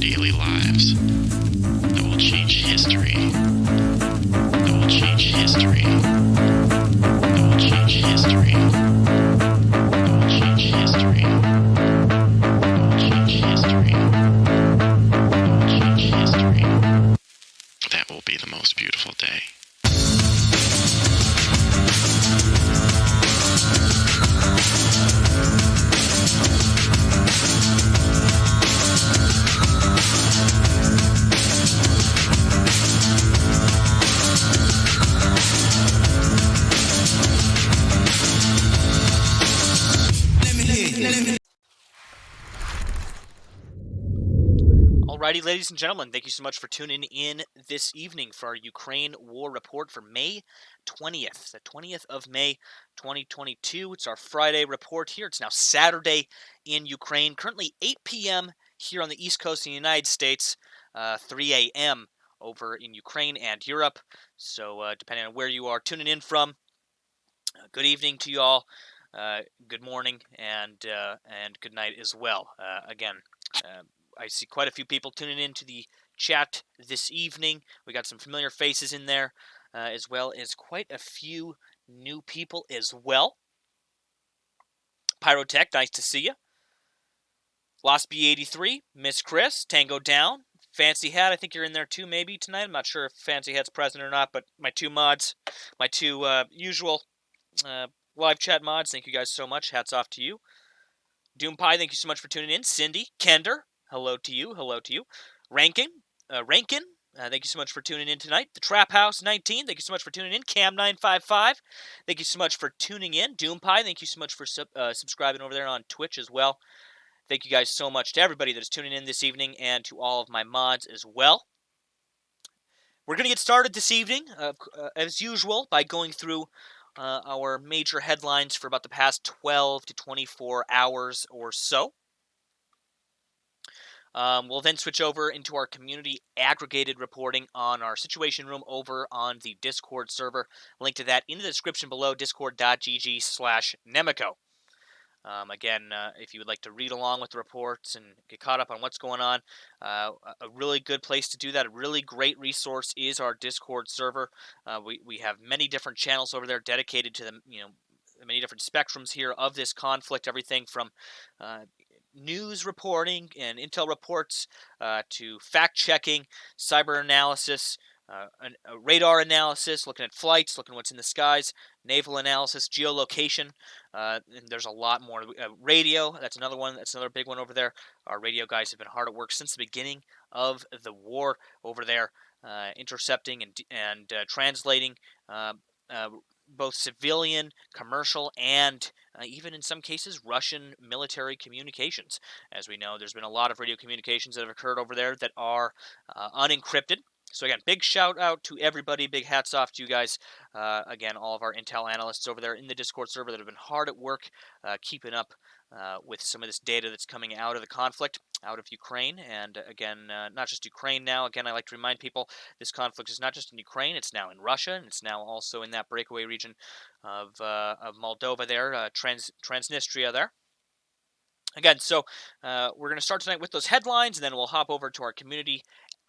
daily lives, that will change history, that will change history, that will change history, that will change history, that will change history, that will change history. That will be the most beautiful day. Alrighty, ladies and gentlemen, thank you so much for tuning in this evening for our Ukraine War Report for May 20th, the 20th of May, 2022. It's our Friday report here. It's now Saturday in Ukraine, currently 8 p.m. here on the East Coast of the United States, 3 a.m. over in Ukraine and Europe. So depending on where you are tuning in from, good evening to you all, good morning, and good night as well. Again, I see quite a few people tuning in to the chat this evening. We got some familiar faces in there, as well as quite a few new people as well. Pyrotech, nice to see you. Lost B83, Miss Chris, Tango Down, Fancy Hat, I think you're in there too maybe tonight. I'm not sure if Fancy Hat's present or not, but my two mods, my two usual live chat mods, thank you guys so much. Hats off to you. Doom Pie, thank you so much for tuning in. Cindy, Kender, hello to you. Hello to you. Rankin, thank you so much for tuning in tonight. The Trap House 19, thank you so much for tuning in. Cam 955, thank you so much for tuning in. Doom Pie, thank you so much for subscribing over there on Twitch as well. Thank you guys so much to everybody that is tuning in this evening and to all of my mods as well. We're going to get started this evening, as usual, by going through our major headlines for about the past 12 to 24 hours or so. We'll then switch over into our community aggregated reporting on our Situation Room over on the Discord server. Link to that in the description below, discord.gg/Nemico. Again, if you would like to read along with the reports and get caught up on what's going on, a really good place to do that, a really great resource is our Discord server. We have many different channels over there dedicated to the many different spectrums here of this conflict, everything from news reporting and intel reports to fact-checking, cyber analysis, radar analysis, looking at flights, looking at what's in the skies, naval analysis, geolocation, and there's a lot more. Radio, that's another one. That's another big one over there. Our radio guys have been hard at work since the beginning of the war over there, intercepting and translating both civilian, commercial, and even in some cases Russian military communications. As we know, there's been a lot of radio communications that have occurred over there that are unencrypted. So again, big shout out to everybody, big hats off to you guys. Again, all of our intel analysts over there in the Discord server that have been hard at work keeping up with some of this data that's coming out of the conflict, out of Ukraine. And again, not just Ukraine now. Again, I like to remind people this conflict is not just in Ukraine, it's now in Russia, and it's now also in that breakaway region of Moldova there, Transnistria there. Again, so we're going to start tonight with those headlines, and then we'll hop over to our community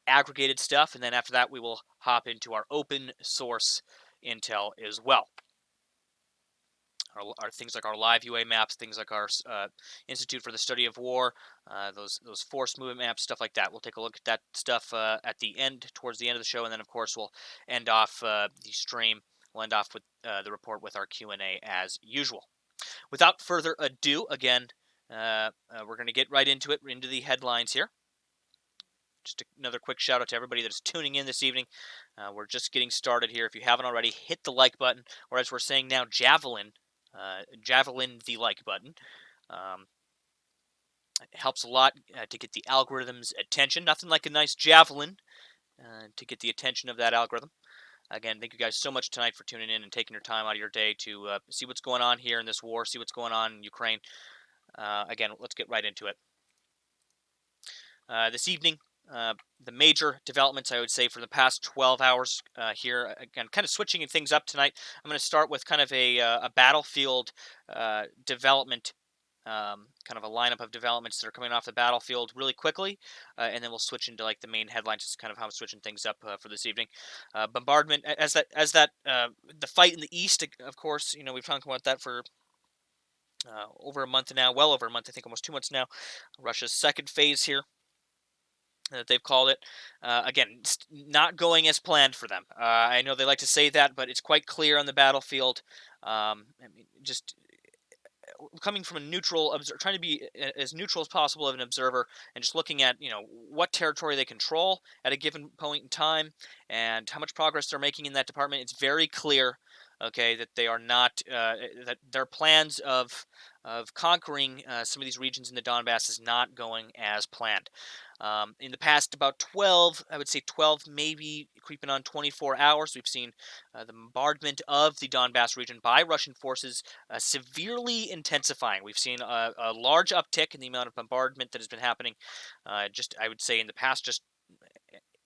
aggregated stuff, and then after that we will hop into our open source intel as well. Our things like our live UA maps, things like our Institute for the Study of War, those force movement maps, stuff like that. We'll take a look at that stuff at the end, towards the end of the show, and then of course we'll end off the stream. We'll end off with the report with our Q&A as usual. Without further ado, again, we're going to get right into it, into the headlines here. Just another quick shout out to everybody that's tuning in this evening. We're just getting started here. If you haven't already, hit the like button, or as we're saying now, javelin the like button. It helps a lot to get the algorithm's attention. Nothing like a nice javelin to get the attention of that algorithm. Again, thank you guys so much tonight for tuning in and taking your time out of your day to see what's going on here in this war, see what's going on in Ukraine. Again, let's get right into it. This evening, the major developments, I would say, for the past 12 hours here. Again, kind of switching things up tonight. I'm going to start with kind of a battlefield development kind of a lineup of developments that are coming off the battlefield really quickly, and then we'll switch into like the main headlines. It's kind of how I'm switching things up for this evening. Bombardment as that the fight in the east, of course. We've talked about that for over a month now, well over a month. I think almost 2 months now. Russia's second phase here, that they've called it. Again, it's not going as planned for them. I know they like to say that, but it's quite clear on the battlefield. Just coming from a neutral observer, trying to be as neutral as possible of an observer, and just looking at what territory they control at a given point in time and how much progress they're making in that department. It's very clear, okay, that they are not that their plans of conquering some of these regions in the Donbass is not going as planned. In the past, about 12, I would say 12, maybe creeping on 24 hours, we've seen the bombardment of the Donbass region by Russian forces severely intensifying. We've seen a large uptick in the amount of bombardment that has been happening, I would say, in the past, just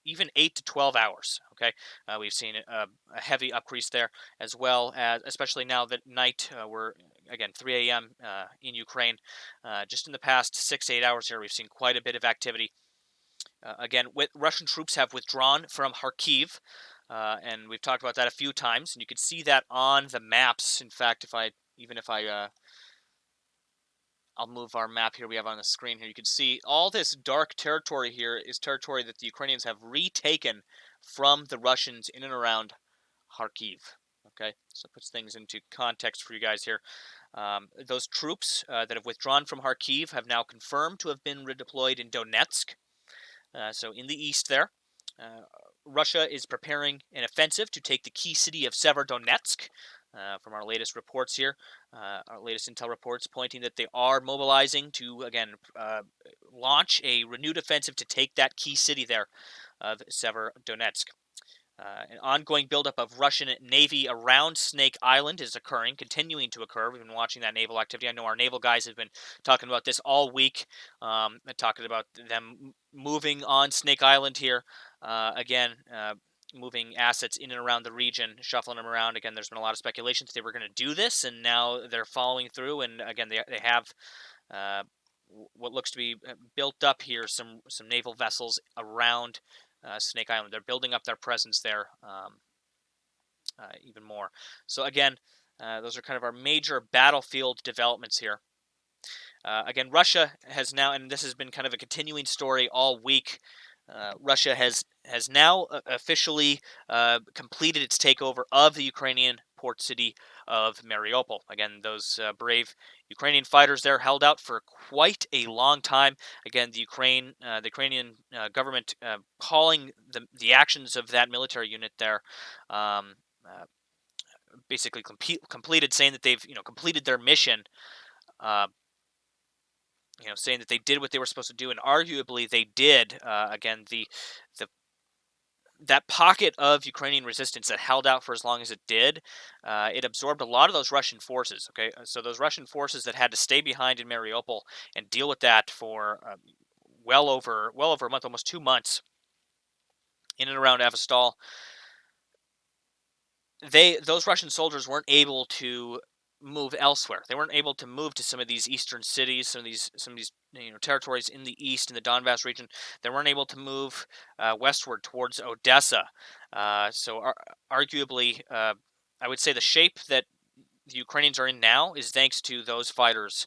even 8 to 12 hours. Okay, we've seen a heavy increase there, as well as, especially now that night, we're again 3 a.m. In Ukraine. Just in the past 6 to 8 hours here, we've seen quite a bit of activity. Again, Russian troops have withdrawn from Kharkiv, and we've talked about that a few times, and you can see that on the maps. In fact, I'll move our map here we have on the screen here. You can see all this dark territory here is territory that the Ukrainians have retaken from the Russians in and around Kharkiv. Okay, so it puts things into context for you guys here. Those troops that have withdrawn from Kharkiv have now confirmed to have been redeployed in Donetsk. So in the east there, Russia is preparing an offensive to take the key city of Severodonetsk. From our latest reports here, our latest intel reports pointing that they are mobilizing to, again, launch a renewed offensive to take that key city there of Severodonetsk. An ongoing buildup of Russian Navy around Snake Island is occurring, continuing to occur. We've been watching that naval activity. I know our naval guys have been talking about this all week, talking about them moving on Snake Island here. Again, moving assets in and around the region, shuffling them around. Again, there's been a lot of speculation that they were going to do this, and now they're following through. And again, they have what looks to be built up here, some naval vessels around Snake Island. They're building up their presence there even more. So again, those are kind of our major battlefield developments here. Again, Russia has now, and this has been kind of a continuing story all week, Russia has now officially completed its takeover of the Ukrainian port city of Mariupol. Again, those brave Ukrainian fighters there held out for quite a long time. Again, the Ukrainian government calling the actions of that military unit there basically completed, saying that they've completed their mission. Saying that they did what they were supposed to do, and arguably they did. Again, that pocket of Ukrainian resistance that held out for as long as it did, it absorbed a lot of those Russian forces. Okay, so those Russian forces that had to stay behind in Mariupol and deal with that for well over a month, almost 2 months, in and around Avastal. Those Russian soldiers weren't able to move elsewhere. They weren't able to move to some of these eastern cities, some of these territories in the east, in the Donbass region. They weren't able to move westward towards Odessa. So arguably, I would say the shape that the Ukrainians are in now is thanks to those fighters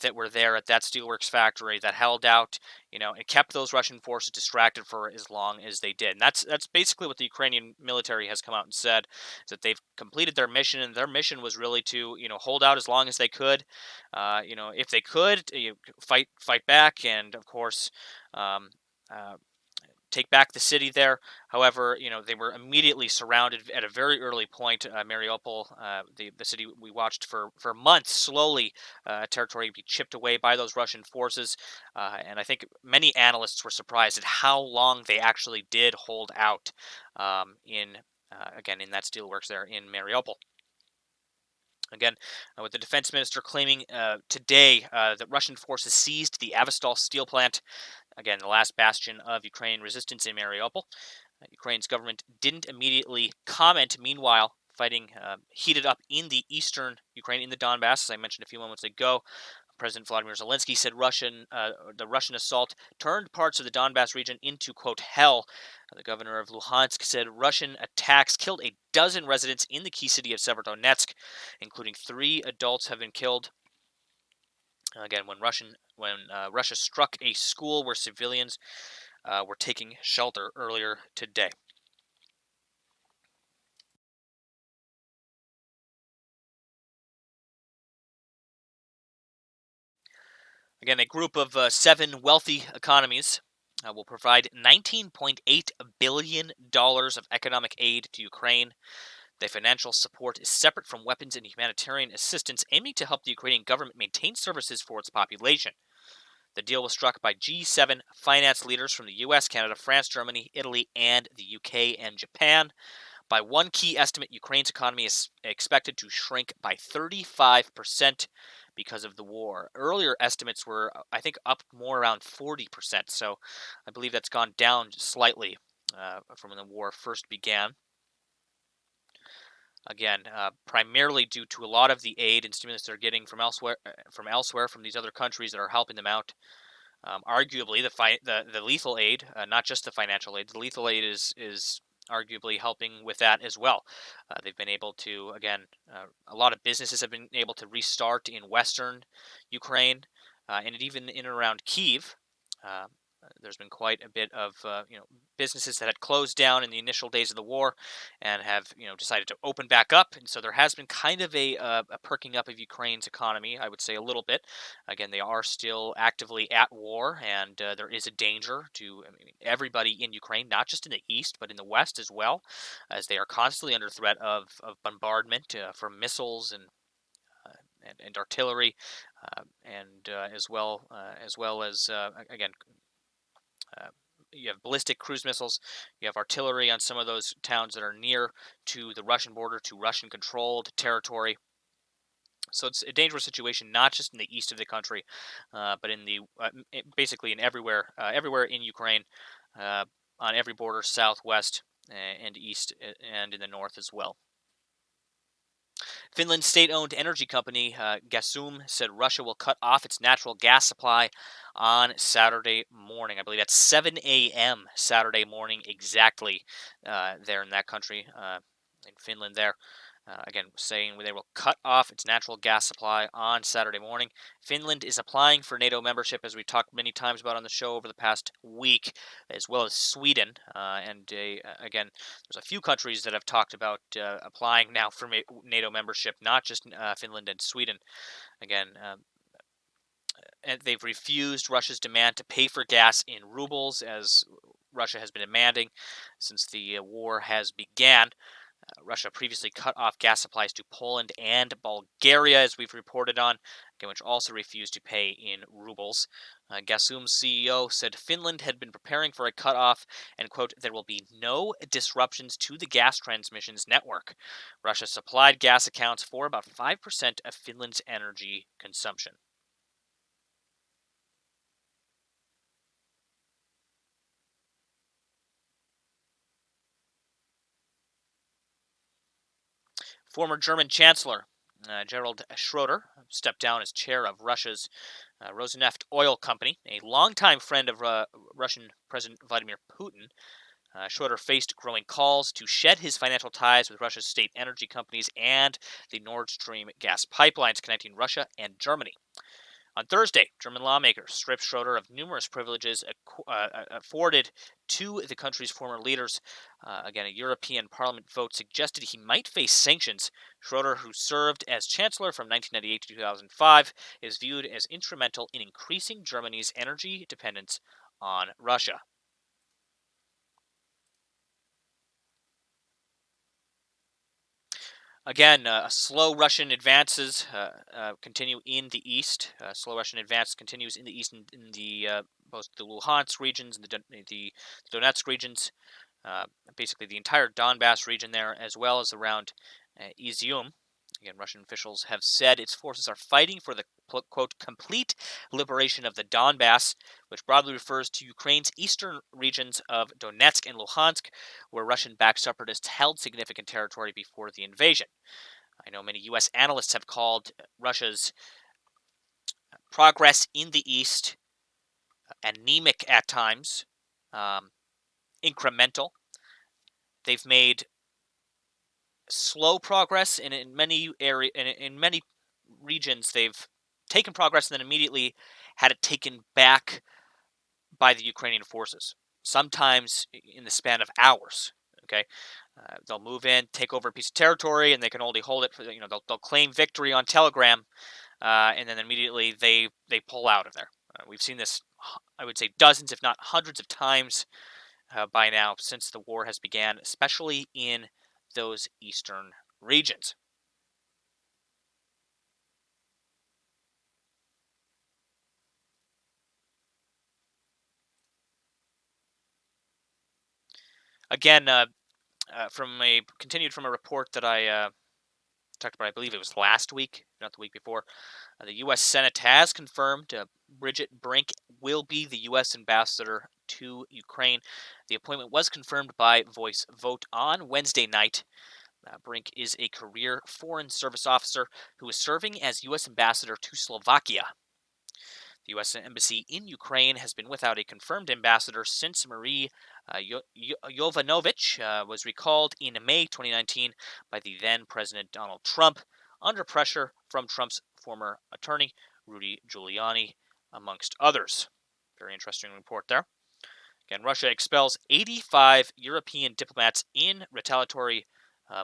that were there at that steelworks factory that held out, and kept those Russian forces distracted for as long as they did. And that's basically what the Ukrainian military has come out and said, is that they've completed their mission, and their mission was really to, hold out as long as they could. If they could, fight back, and of course, take back the city there. However, they were immediately surrounded at a very early point. Mariupol, the city we watched for months, slowly territory be chipped away by those Russian forces. And I think many analysts were surprised at how long they actually did hold out in that steelworks there in Mariupol. Again, with the defense minister claiming today that Russian forces seized the Avastal steel plant, again, the last bastion of Ukrainian resistance in Mariupol. Ukraine's government didn't immediately comment, meanwhile, fighting heated up in the eastern Ukraine, in the Donbass, as I mentioned a few moments ago. President Vladimir Zelensky said the Russian assault turned parts of the Donbass region into, quote, hell. The governor of Luhansk said Russian attacks killed a dozen residents in the key city of Severodonetsk, including 3 adults have been killed. Again, when Russia struck a school where civilians were taking shelter earlier today. Again, a group of 7 wealthy economies will provide $19.8 billion of economic aid to Ukraine. The financial support is separate from weapons and humanitarian assistance, aiming to help the Ukrainian government maintain services for its population. The deal was struck by G7 finance leaders from the US, Canada, France, Germany, Italy, and the UK and Japan. By one key estimate, Ukraine's economy is expected to shrink by 35% because of the war. Earlier estimates were, I think, up more around 40%, so I believe that's gone down slightly from when the war first began. Again, primarily due to a lot of the aid and stimulus they're getting from elsewhere, from these other countries that are helping them out. Arguably, the lethal aid, not just the financial aid, the lethal aid is arguably helping with that as well. They've been able to, again, a lot of businesses have been able to restart in western Ukraine, and even in and around Kiev. Uh, there's been quite a bit of businesses that had closed down in the initial days of the war, and have decided to open back up. And so there has been kind of a perking up of Ukraine's economy, I would say a little bit. Again, they are still actively at war, and there is a danger to everybody in Ukraine, not just in the east, but in the west as well, as they are constantly under threat of bombardment from missiles and artillery, and as well as again. Uh, you have ballistic cruise missiles. You have artillery on some of those towns that are near to the Russian border, to Russian-controlled territory. So it's a dangerous situation, not just in the east of the country, but in basically in everywhere in Ukraine, on every border, southwest and east, and in the north as well. Finland's state-owned energy company, Gasum, said Russia will cut off its natural gas supply on Saturday morning. I believe that's 7 a.m. Saturday morning exactly there in that country, in Finland there. Again, saying they will cut off its natural gas supply on Saturday morning. Finland is applying for NATO membership, as we talked many times about on the show over the past week, as well as Sweden. Again, there's a few countries that have talked about applying now for NATO membership, not just Finland and Sweden. Again, and they've refused Russia's demand to pay for gas in rubles, as Russia has been demanding since the war has began. Russia previously cut off gas supplies to Poland and Bulgaria, as we've reported on, again, which also refused to pay in rubles. Gasum's CEO said Finland had been preparing for a cutoff, and, quote, there will be no disruptions to the gas transmissions network. Russia supplied gas accounts for about 5% of Finland's energy consumption. Former German Chancellor Gerhard Schroeder stepped down as chair of Russia's Rosneft oil company, a longtime friend of Russian President Vladimir Putin. Schroeder faced growing calls to shed his financial ties with Russia's state energy companies and the Nord Stream gas pipelines connecting Russia and Germany. On Thursday, German lawmakers stripped Schroeder of numerous privileges afforded to the country's former leaders. Again, a European Parliament vote suggested he might face sanctions. Schroeder, who served as chancellor from 1998 to 2005, is viewed as instrumental in increasing Germany's energy dependence on Russia. Again, slow Russian advances continue in the east. Slow Russian advance continues in the east, in the both the Luhansk regions and the Donetsk regions, basically the entire Donbass region there, as well as around Izium. Again, Russian officials have said its forces are fighting for the quote, complete liberation of the Donbass, which broadly refers to Ukraine's eastern regions of Donetsk and Luhansk, where Russian-backed separatists held significant territory before the invasion. I know many U.S. analysts have called Russia's progress in the east anemic at times, incremental. They've made slow progress, and in many regions, they've taken progress and then immediately had it taken back by the Ukrainian forces. Sometimes in the span of hours. Okay, they'll move in, take over a piece of territory, and they can only hold it for they'll claim victory on Telegram, and then immediately they pull out of there. We've seen this, I would say, dozens, if not hundreds, of times by now since the war has began, especially in those eastern regions. Again, continued from a report that I talked about, I believe it was last week, not the week before. The U.S. Senate has confirmed Bridget Brink will be the U.S. ambassador to Ukraine. The appointment was confirmed by voice vote on Wednesday night. Brink is a career Foreign Service officer who is serving as U.S. ambassador to Slovakia. The U.S. Embassy in Ukraine has been without a confirmed ambassador since Marie Yovanovitch was recalled in May 2019 by the then President Donald Trump under pressure from Trump's former attorney, Rudy Giuliani, amongst others. Very interesting report there. Again, Russia expels 85 European diplomats in retaliatory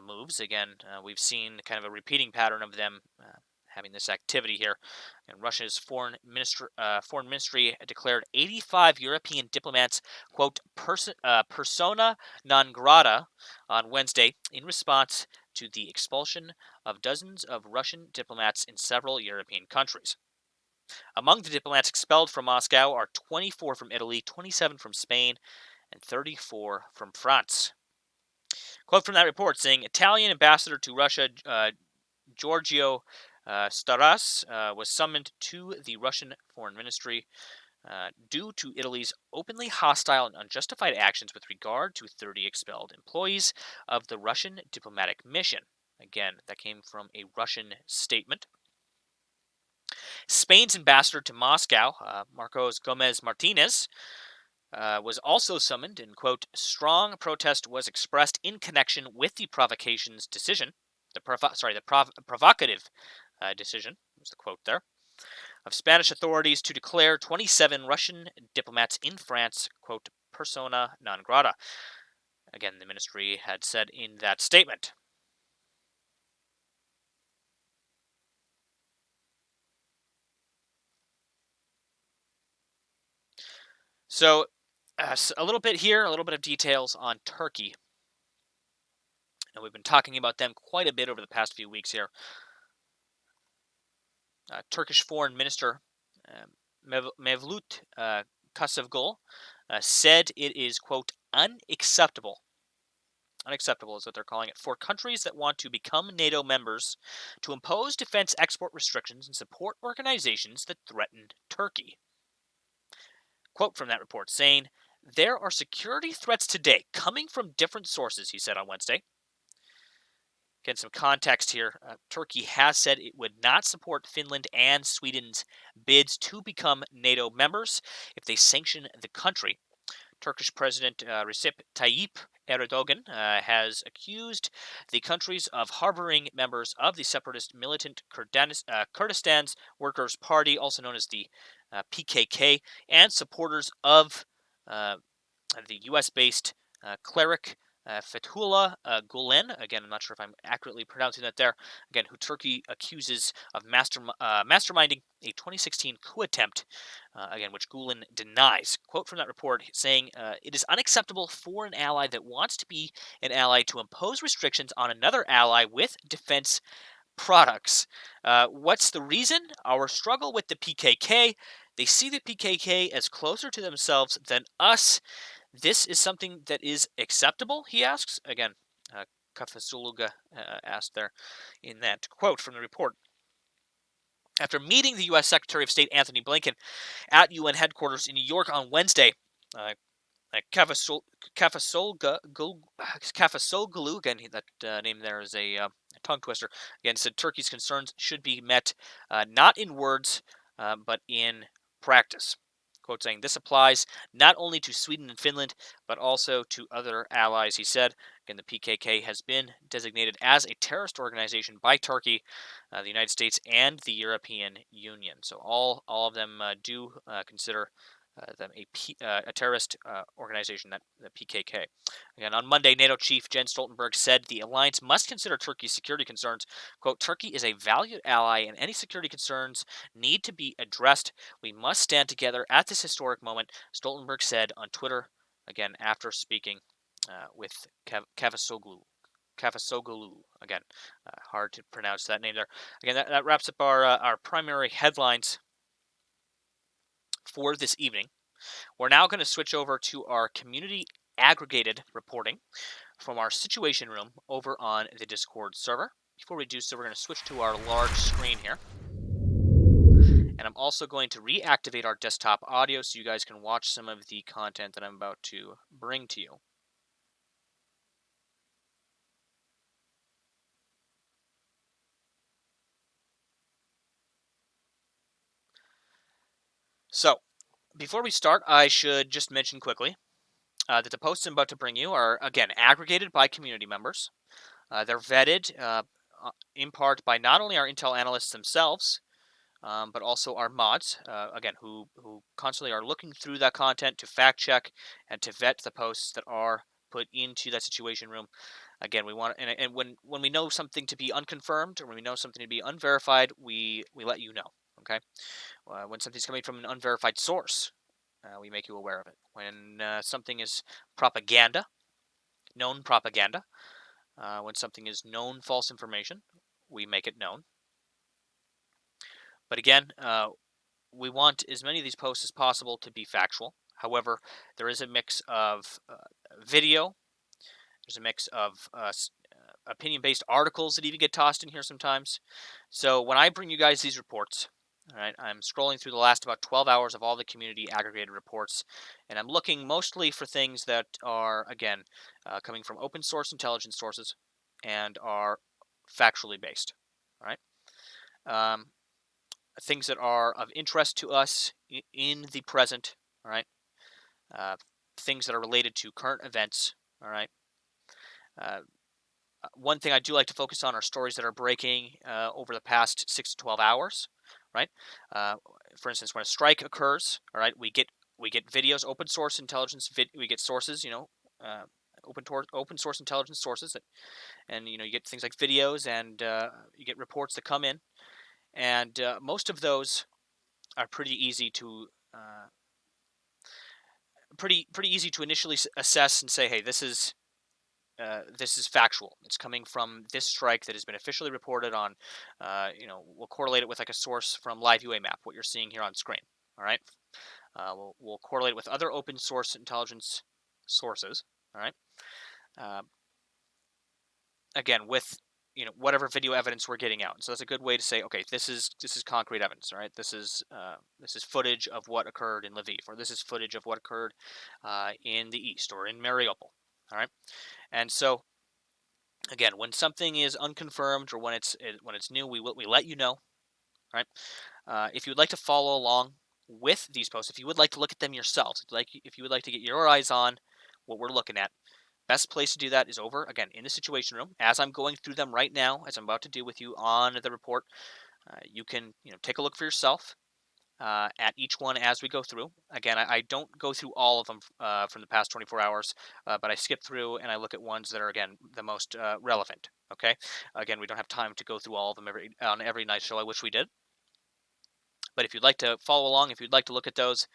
moves. Again, we've seen kind of a repeating pattern of them having this activity here. And Russia's foreign ministry declared 85 European diplomats, quote, persona non grata on Wednesday in response to the expulsion of dozens of Russian diplomats in several European countries. Among the diplomats expelled from Moscow are 24 from Italy, 27 from Spain, and 34 from France. Quote from that report saying, Italian ambassador to Russia, Giorgio Staras, was summoned to the Russian Foreign Ministry due to Italy's openly hostile and unjustified actions with regard to 30 expelled employees of the Russian diplomatic mission. Again, that came from a Russian statement. Spain's ambassador to Moscow, Marcos Gomez Martinez, was also summoned, and, quote, strong protest was expressed in connection with the provocation's decision, provocative decision, was the quote there, of Spanish authorities to declare 27 Russian diplomats in France, quote, persona non grata. Again, the ministry had said in that statement. So, a little bit here, a little bit of details on Turkey. And we've been talking about them quite a bit over the past few weeks here. Turkish Foreign Minister Mevlut Kasavgul said it is, quote, unacceptable is what they're calling it, for countries that want to become NATO members to impose defense export restrictions and support organizations that threaten Turkey. Quote from that report saying, there are security threats today coming from different sources, he said on Wednesday. Again, some context here. Turkey has said it would not support Finland and Sweden's bids to become NATO members if they sanction the country. Turkish President Recep Tayyip Erdogan has accused the countries of harboring members of the separatist militant Kurdistan's Workers' Party, also known as the PKK, and supporters of the U.S.-based cleric Fethullah Gulen. Again, I'm not sure if I'm accurately pronouncing that there. Again, who Turkey accuses of masterminding a 2016 coup attempt, again, which Gulen denies. Quote from that report saying, it is unacceptable for an ally that wants to be an ally to impose restrictions on another ally with defense products. What's the reason? Our struggle with the PKK. They see the PKK as closer to themselves than us. This is something that is acceptable, he asks. Again, Kafasuluga asked there in that quote from the report. After meeting the U.S. Secretary of State Anthony Blinken at UN headquarters in New York on Wednesday, Cavusoglu, again, that name there is a tongue twister, again said Turkey's concerns should be met not in words but in practice. Quote saying, this applies not only to Sweden and Finland, but also to other allies, he said. Again, the PKK has been designated as a terrorist organization by Turkey, the United States, and the European Union. So all of them do consider them a terrorist organization, that the PKK. Again, on Monday, NATO chief Jens Stoltenberg said the alliance must consider Turkey's security concerns. Quote, Turkey is a valued ally, and any security concerns need to be addressed. We must stand together at this historic moment, Stoltenberg said on Twitter, again, after speaking with Cavusoglu. Again, hard to pronounce that name there. Again, that wraps up our primary headlines for this evening. We're now going to switch over to our community aggregated reporting from our situation room over on the Discord server. Before we do so, we're going to switch to our large screen here. And I'm also going to reactivate our desktop audio so you guys can watch some of the content that I'm about to bring to you. So, before we start, I should just mention quickly that the posts I'm about to bring you are, again, aggregated by community members. They're vetted in part by not only our Intel analysts themselves, but also our mods, again, who constantly are looking through that content to fact check and to vet the posts that are put into that situation room. Again, we want, and when we know something to be unconfirmed or when we know something to be unverified, we let you know. Okay, when something's coming from an unverified source, we make you aware of it. When something is propaganda, known propaganda, when something is known false information, we make it known. But again, we want as many of these posts as possible to be factual. However, there is a mix of video. There's a mix of opinion-based articles that even get tossed in here sometimes. So when I bring you guys these reports, all right, I'm scrolling through the last about 12 hours of all the community aggregated reports, and I'm looking mostly for things that are, again, coming from open source intelligence sources and are factually based. All right. Things that are of interest to us in the present, all right, things that are related to current events, all right. One thing I do like to focus on are stories that are breaking over the past 6 to 12 hours, right? For instance, when a strike occurs, all right, we get videos, open source intelligence, we get sources, open source intelligence sources, and you get things like videos, and you get reports that come in, and most of those are pretty easy to initially assess and say, hey, this is factual. It's coming from this strike that has been officially reported on. We'll correlate it with like a source from Live UA Map, what you're seeing here on screen. All right. We'll correlate it with other open source intelligence sources. All right. Again, with whatever video evidence we're getting out. So that's a good way to say, okay, this is concrete evidence. All right. This is footage of what occurred in Lviv, or this is footage of what occurred in the east or in Mariupol. All right. And so, again, when something is unconfirmed or when it's new, we let you know. Right? If you would like to follow along with these posts, if you would like to look at them yourselves, if you would like to get your eyes on what we're looking at, best place to do that is over, again, in the situation room. As I'm going through them right now, as I'm about to do with you on the report, you can take a look for yourself. At each one as we go through. Again, I don't go through all of them from the past 24 hours, but I skip through and I look at ones that are, again, the most relevant. Okay. Again, we don't have time to go through all of them on every night show. I wish we did. But if you'd like to follow along, if you'd like to look at those,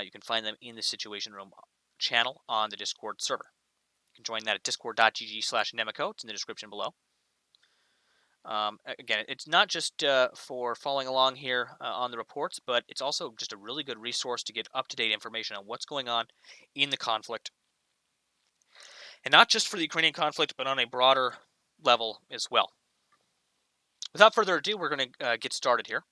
you can find them in the Situation Room channel on the Discord server. You can join that at discord.gg/Nemico. It's in the description below. Again, it's not just for following along here on the reports, but it's also just a really good resource to get up-to-date information on what's going on in the conflict. And not just for the Ukrainian conflict, but on a broader level as well. Without further ado, we're going to get started here.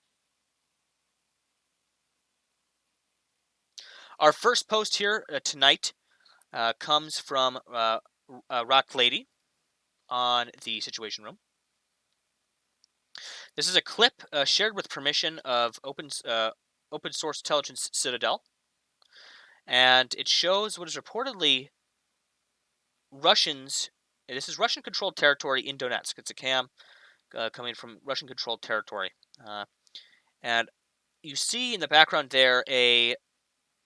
Our first post here tonight comes from Rock Lady on the Situation Room. This is a clip shared with permission of Open Source Intelligence Citadel, and it shows what is reportedly Russians. This is Russian-controlled territory in Donetsk. It's a cam coming from Russian-controlled territory, and you see in the background there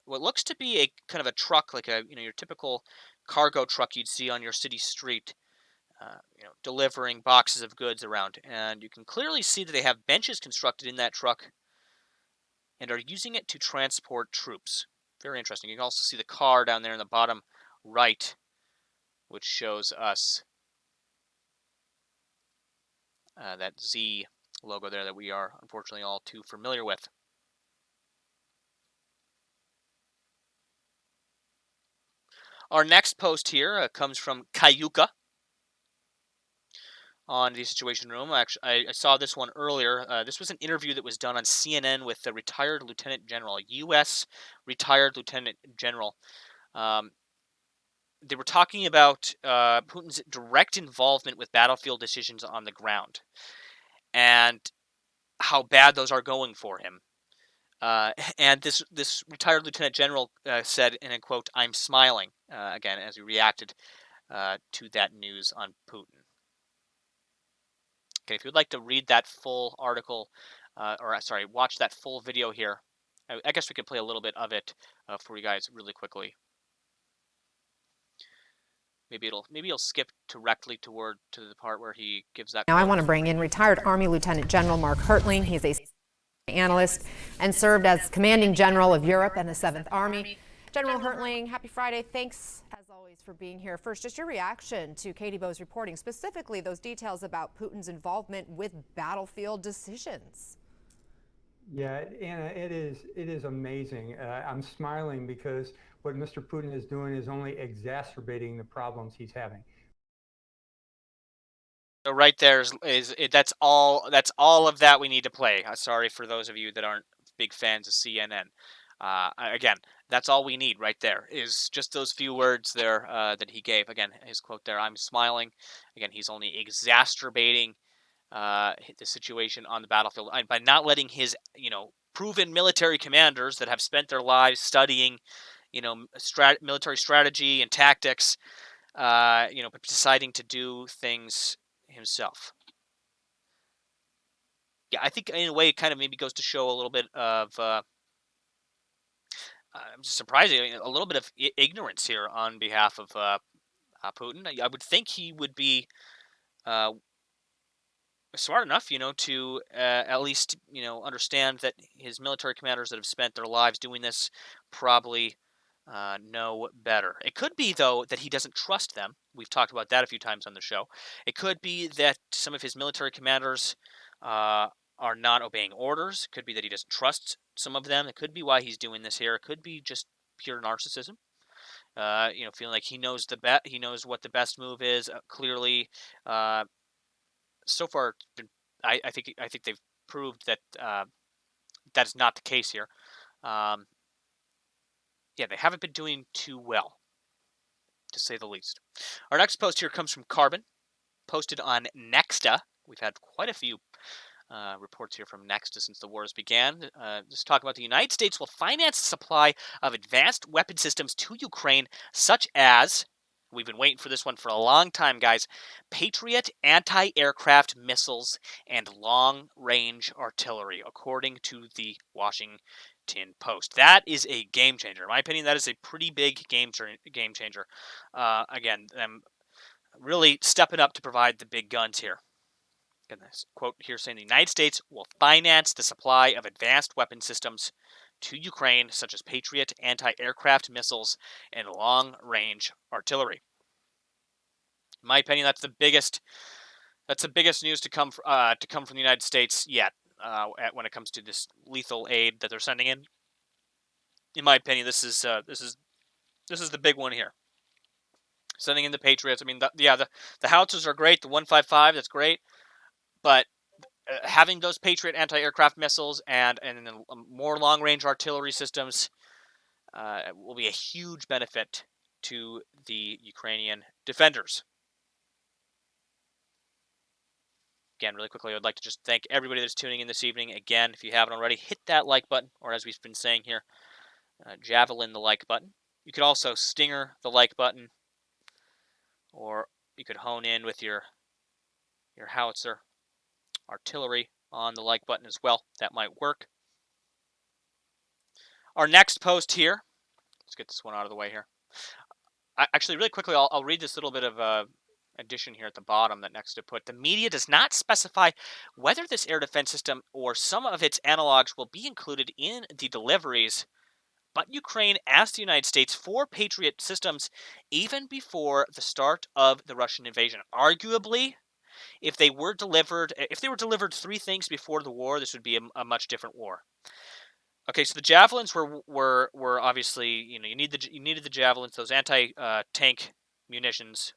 what looks to be a kind of a truck, like your typical cargo truck you'd see on your city street, delivering boxes of goods around. And you can clearly see that they have benches constructed in that truck and are using it to transport troops. Very interesting. You can also see the car down there in the bottom right, which shows us that Z logo there that we are unfortunately all too familiar with. Our next post here comes from Kayuka on the Situation Room. Actually, I saw this one earlier. This was an interview that was done on CNN with the retired lieutenant general, a U.S. retired lieutenant general. They were talking about Putin's direct involvement with battlefield decisions on the ground and how bad those are going for him. And this retired lieutenant general said, in a quote, "I'm smiling," again, as he reacted to that news on Putin. Okay, if you'd like to read that full article, watch that full video here, I guess we could play a little bit of it for you guys really quickly. Maybe you'll skip directly to the part where he gives that. Now I want to bring in retired Army Lieutenant General Mark Hertling. He's a analyst and served as Commanding General of Europe and the 7th Army. General Hertling, happy Friday. Thanks, as always, for being here. First, just your reaction to Katie Bowe's reporting, specifically those details about Putin's involvement with battlefield decisions. Yeah, Anna, it is amazing. I'm smiling because what Mr. Putin is doing is only exacerbating the problems he's having. So right there that's all of that we need to play. Sorry for those of you that aren't big fans of CNN. Again, that's all we need right there, is just those few words there that he gave. Again, his quote there, "I'm smiling." Again, he's only exacerbating the situation on the battlefield by not letting his proven military commanders that have spent their lives studying military strategy and tactics deciding to do things himself. Yeah, I think in a way it kind of maybe goes to show a little bit of surprising, a little bit of ignorance here on behalf of Putin. I would think he would be smart enough, to at least, understand that his military commanders that have spent their lives doing this probably know better. It could be, though, that he doesn't trust them. We've talked about that a few times on the show. It could be that some of his military commanders are not obeying orders. It could be that he doesn't trust some of them. It could be why he's doing this here. It could be just pure narcissism. Feeling like he knows he knows what the best move is. Clearly, so far, I think they've proved that that is not the case here. Yeah, they haven't been doing too well, to say the least. Our next post here comes from Carbon, posted on Nexta. We've had quite a few reports here from Nexta since the wars began. Just talk about the United States will finance the supply of advanced weapon systems to Ukraine, such as, we've been waiting for this one for a long time, guys, Patriot anti-aircraft missiles and long-range artillery, according to the Washington Post. That is a game changer. In my opinion, that is a pretty big game changer. Again, them really stepping up to provide the big guns here. And this quote here saying the United States will finance the supply of advanced weapon systems to Ukraine, such as Patriot anti-aircraft missiles and long-range artillery. In my opinion, that's the biggest news to come from the United States yet when it comes to this lethal aid that they're sending in. In my opinion, this is the big one here. Sending in the Patriots. I mean, the howitzers are great. The 155, that's great, but having those Patriot anti-aircraft missiles and more long-range artillery systems, will be a huge benefit to the Ukrainian defenders. Again, really quickly, I would like to just thank everybody that's tuning in this evening. Again, if you haven't already, hit that like button, or as we've been saying here, javelin the like button. You could also stinger the like button, or you could hone in with your howitzer artillery on the like button as well. That might work. Our next post here, let's get this one out of the way here. Actually, really quickly, I'll read this little bit of addition here at the bottom that next to put. The media does not specify whether this air defense system or some of its analogs will be included in the deliveries, but Ukraine asked the United States for Patriot systems even before the start of the Russian invasion. Arguably, if they were delivered 3 things before the war, this would be a much different war. Okay, so the javelins were obviously, you needed the javelins, those anti-tank munitions,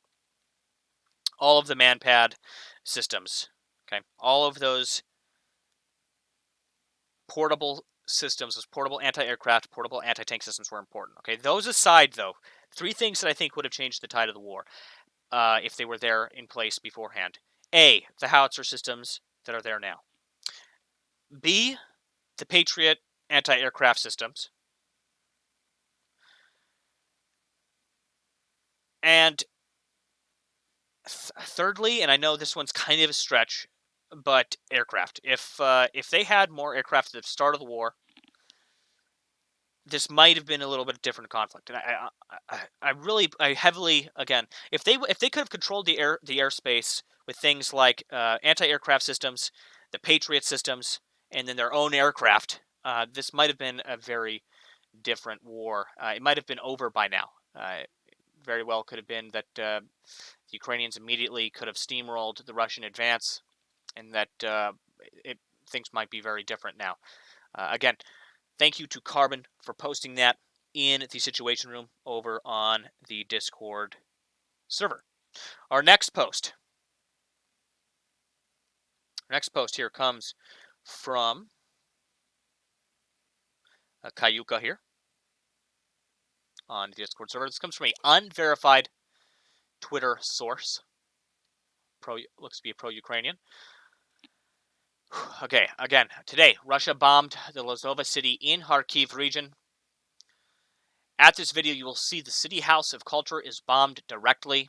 all of the manpad systems. Okay, all of those portable systems, those portable anti-aircraft, portable anti-tank systems were important. Okay, those aside, though, 3 things that I think would have changed the tide of the war if they were there in place beforehand. A, the howitzer systems that are there now. B, the Patriot anti-aircraft systems. And thirdly, and I know this one's kind of a stretch, but aircraft. If they had more aircraft at the start of the war, this might have been a little bit different conflict. And I heavily, again, if they could have controlled the airspace with things like anti-aircraft systems, the Patriot systems, and then their own aircraft, this might have been a very different war. It might have been over by now. Very well could have been that the Ukrainians immediately could have steamrolled the Russian advance, and that things might be very different now. Again, thank you to Carbon for posting that in the Situation Room over on the Discord server. Our next post here comes from Kayuka here on the Discord server. This comes from an unverified Twitter source. Looks to be a pro-Ukrainian. Okay, again, today, Russia bombed the SLAVA city in Kharkiv region. At this video, you will see the City House of Culture is bombed directly.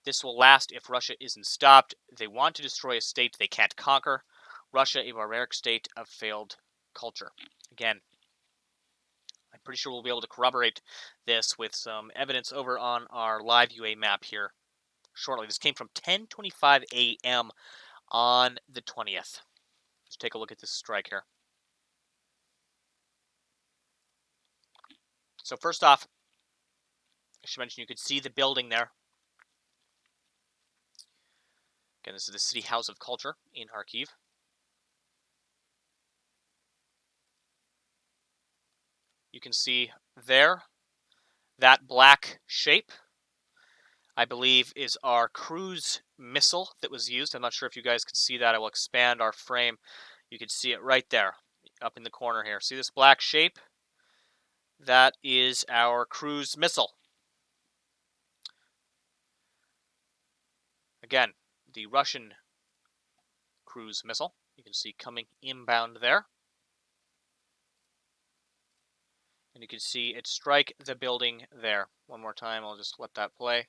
This will last if Russia isn't stopped. They want to destroy a state they can't conquer. Russia, a barbaric state of failed culture. Again, I'm pretty sure we'll be able to corroborate this with some evidence over on our live UA map here shortly. This came from 10:25 a.m. on the 20th. Let's take a look at this strike here. So first off, I should mention you could see the building there. Again, this is the City House of Culture in Kharkiv. You can see there, that black shape, I believe, is our cruise missile that was used. I'm not sure if you guys can see that. I will expand our frame. You can see it right there, up in the corner here. See this black shape? That is our cruise missile. Again, the Russian cruise missile. You can see coming inbound there. And you can see it strike the building there. One more time, I'll just let that play.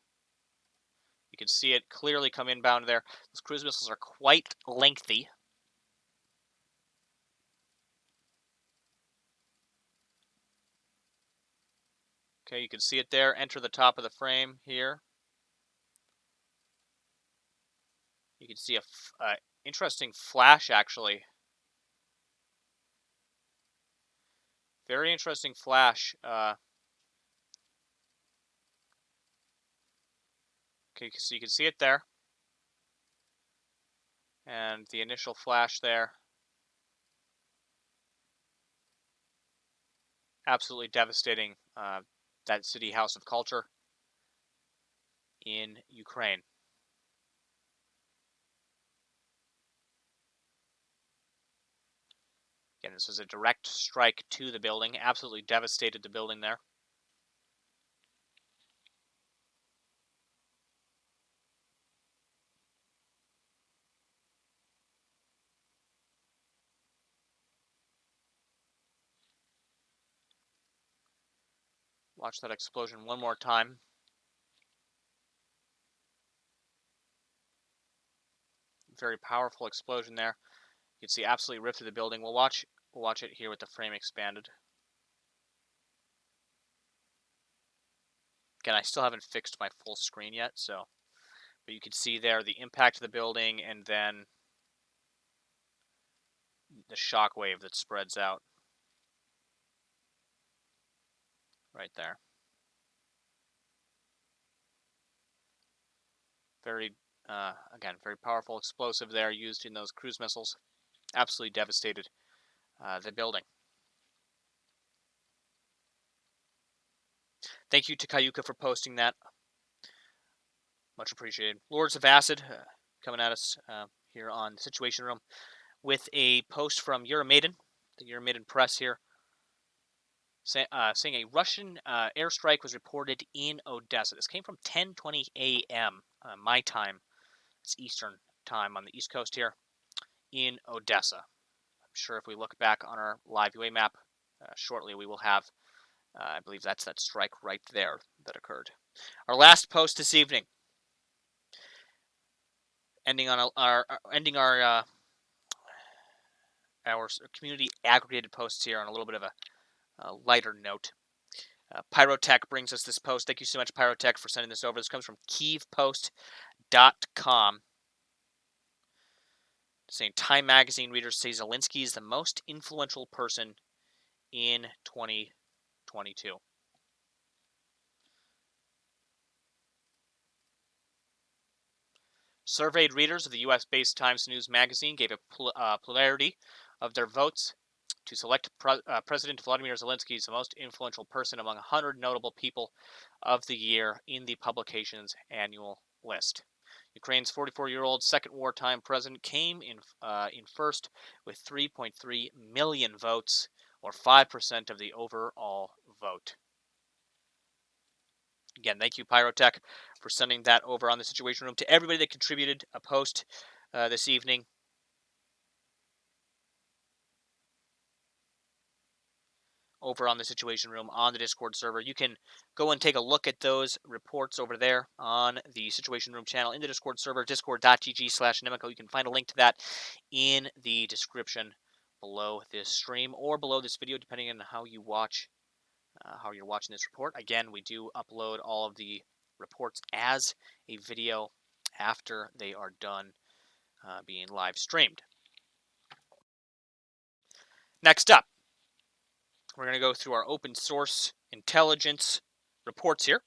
You can see it clearly come inbound there. Those cruise missiles are quite lengthy. Okay, you can see it there. Enter the top of the frame here. You can see a interesting flash, actually. Very interesting flash. Okay, so you can see it there. And the initial flash there. Absolutely devastating that City House of Culture in Ukraine. Again, this was a direct strike to the building, absolutely devastated the building there. Watch that explosion one more time. Very powerful explosion there. You can see absolutely ripped through the building. We'll watch it here with the frame expanded. Again, I still haven't fixed my full screen yet, so, but you can see there the impact of the building and then the shock wave that spreads out right there. Very, again, very powerful explosive there used in those cruise missiles. Absolutely devastated the building. Thank you to Kayuka for posting that. Much appreciated. Lords of Acid coming at us here on the Situation Room with a post from Euramaiden, the Euramaiden Press here, saying a Russian airstrike was reported in Odessa. This came from 10:20 a.m. My time. It's Eastern time on the East Coast here in Odessa. I'm sure if we look back on our live UA map shortly, we will have, I believe that's that strike right there that occurred. Our last post this evening, ending our community aggregated posts here on a little bit of a lighter note. Pyrotech brings us this post. Thank you so much, Pyrotech, for sending this over. This comes from KievPost.com. Saying Time Magazine readers say Zelensky is the most influential person in 2022. Surveyed readers of the U.S.-based Times News magazine gave a plurality of their votes to select President Vladimir Zelensky as the most influential person among 100 notable people of the year in the publication's annual list. Ukraine's 44-year-old second wartime president came in first with 3.3 million votes, or 5% of the overall vote. Again, thank you, Pyrotech, for sending that over on the Situation Room. To everybody that contributed a post this evening, over on the Situation Room on the Discord server. You can go and take a look at those reports over there on the Situation Room channel in the Discord server, discord.gg/Nemico. You can find a link to that in the description below this stream or below this video, depending on how you watch, how you're watching this report. Again, we do upload all of the reports as a video after they are done being live streamed. Next up, we're going to go through our open source intelligence reports here.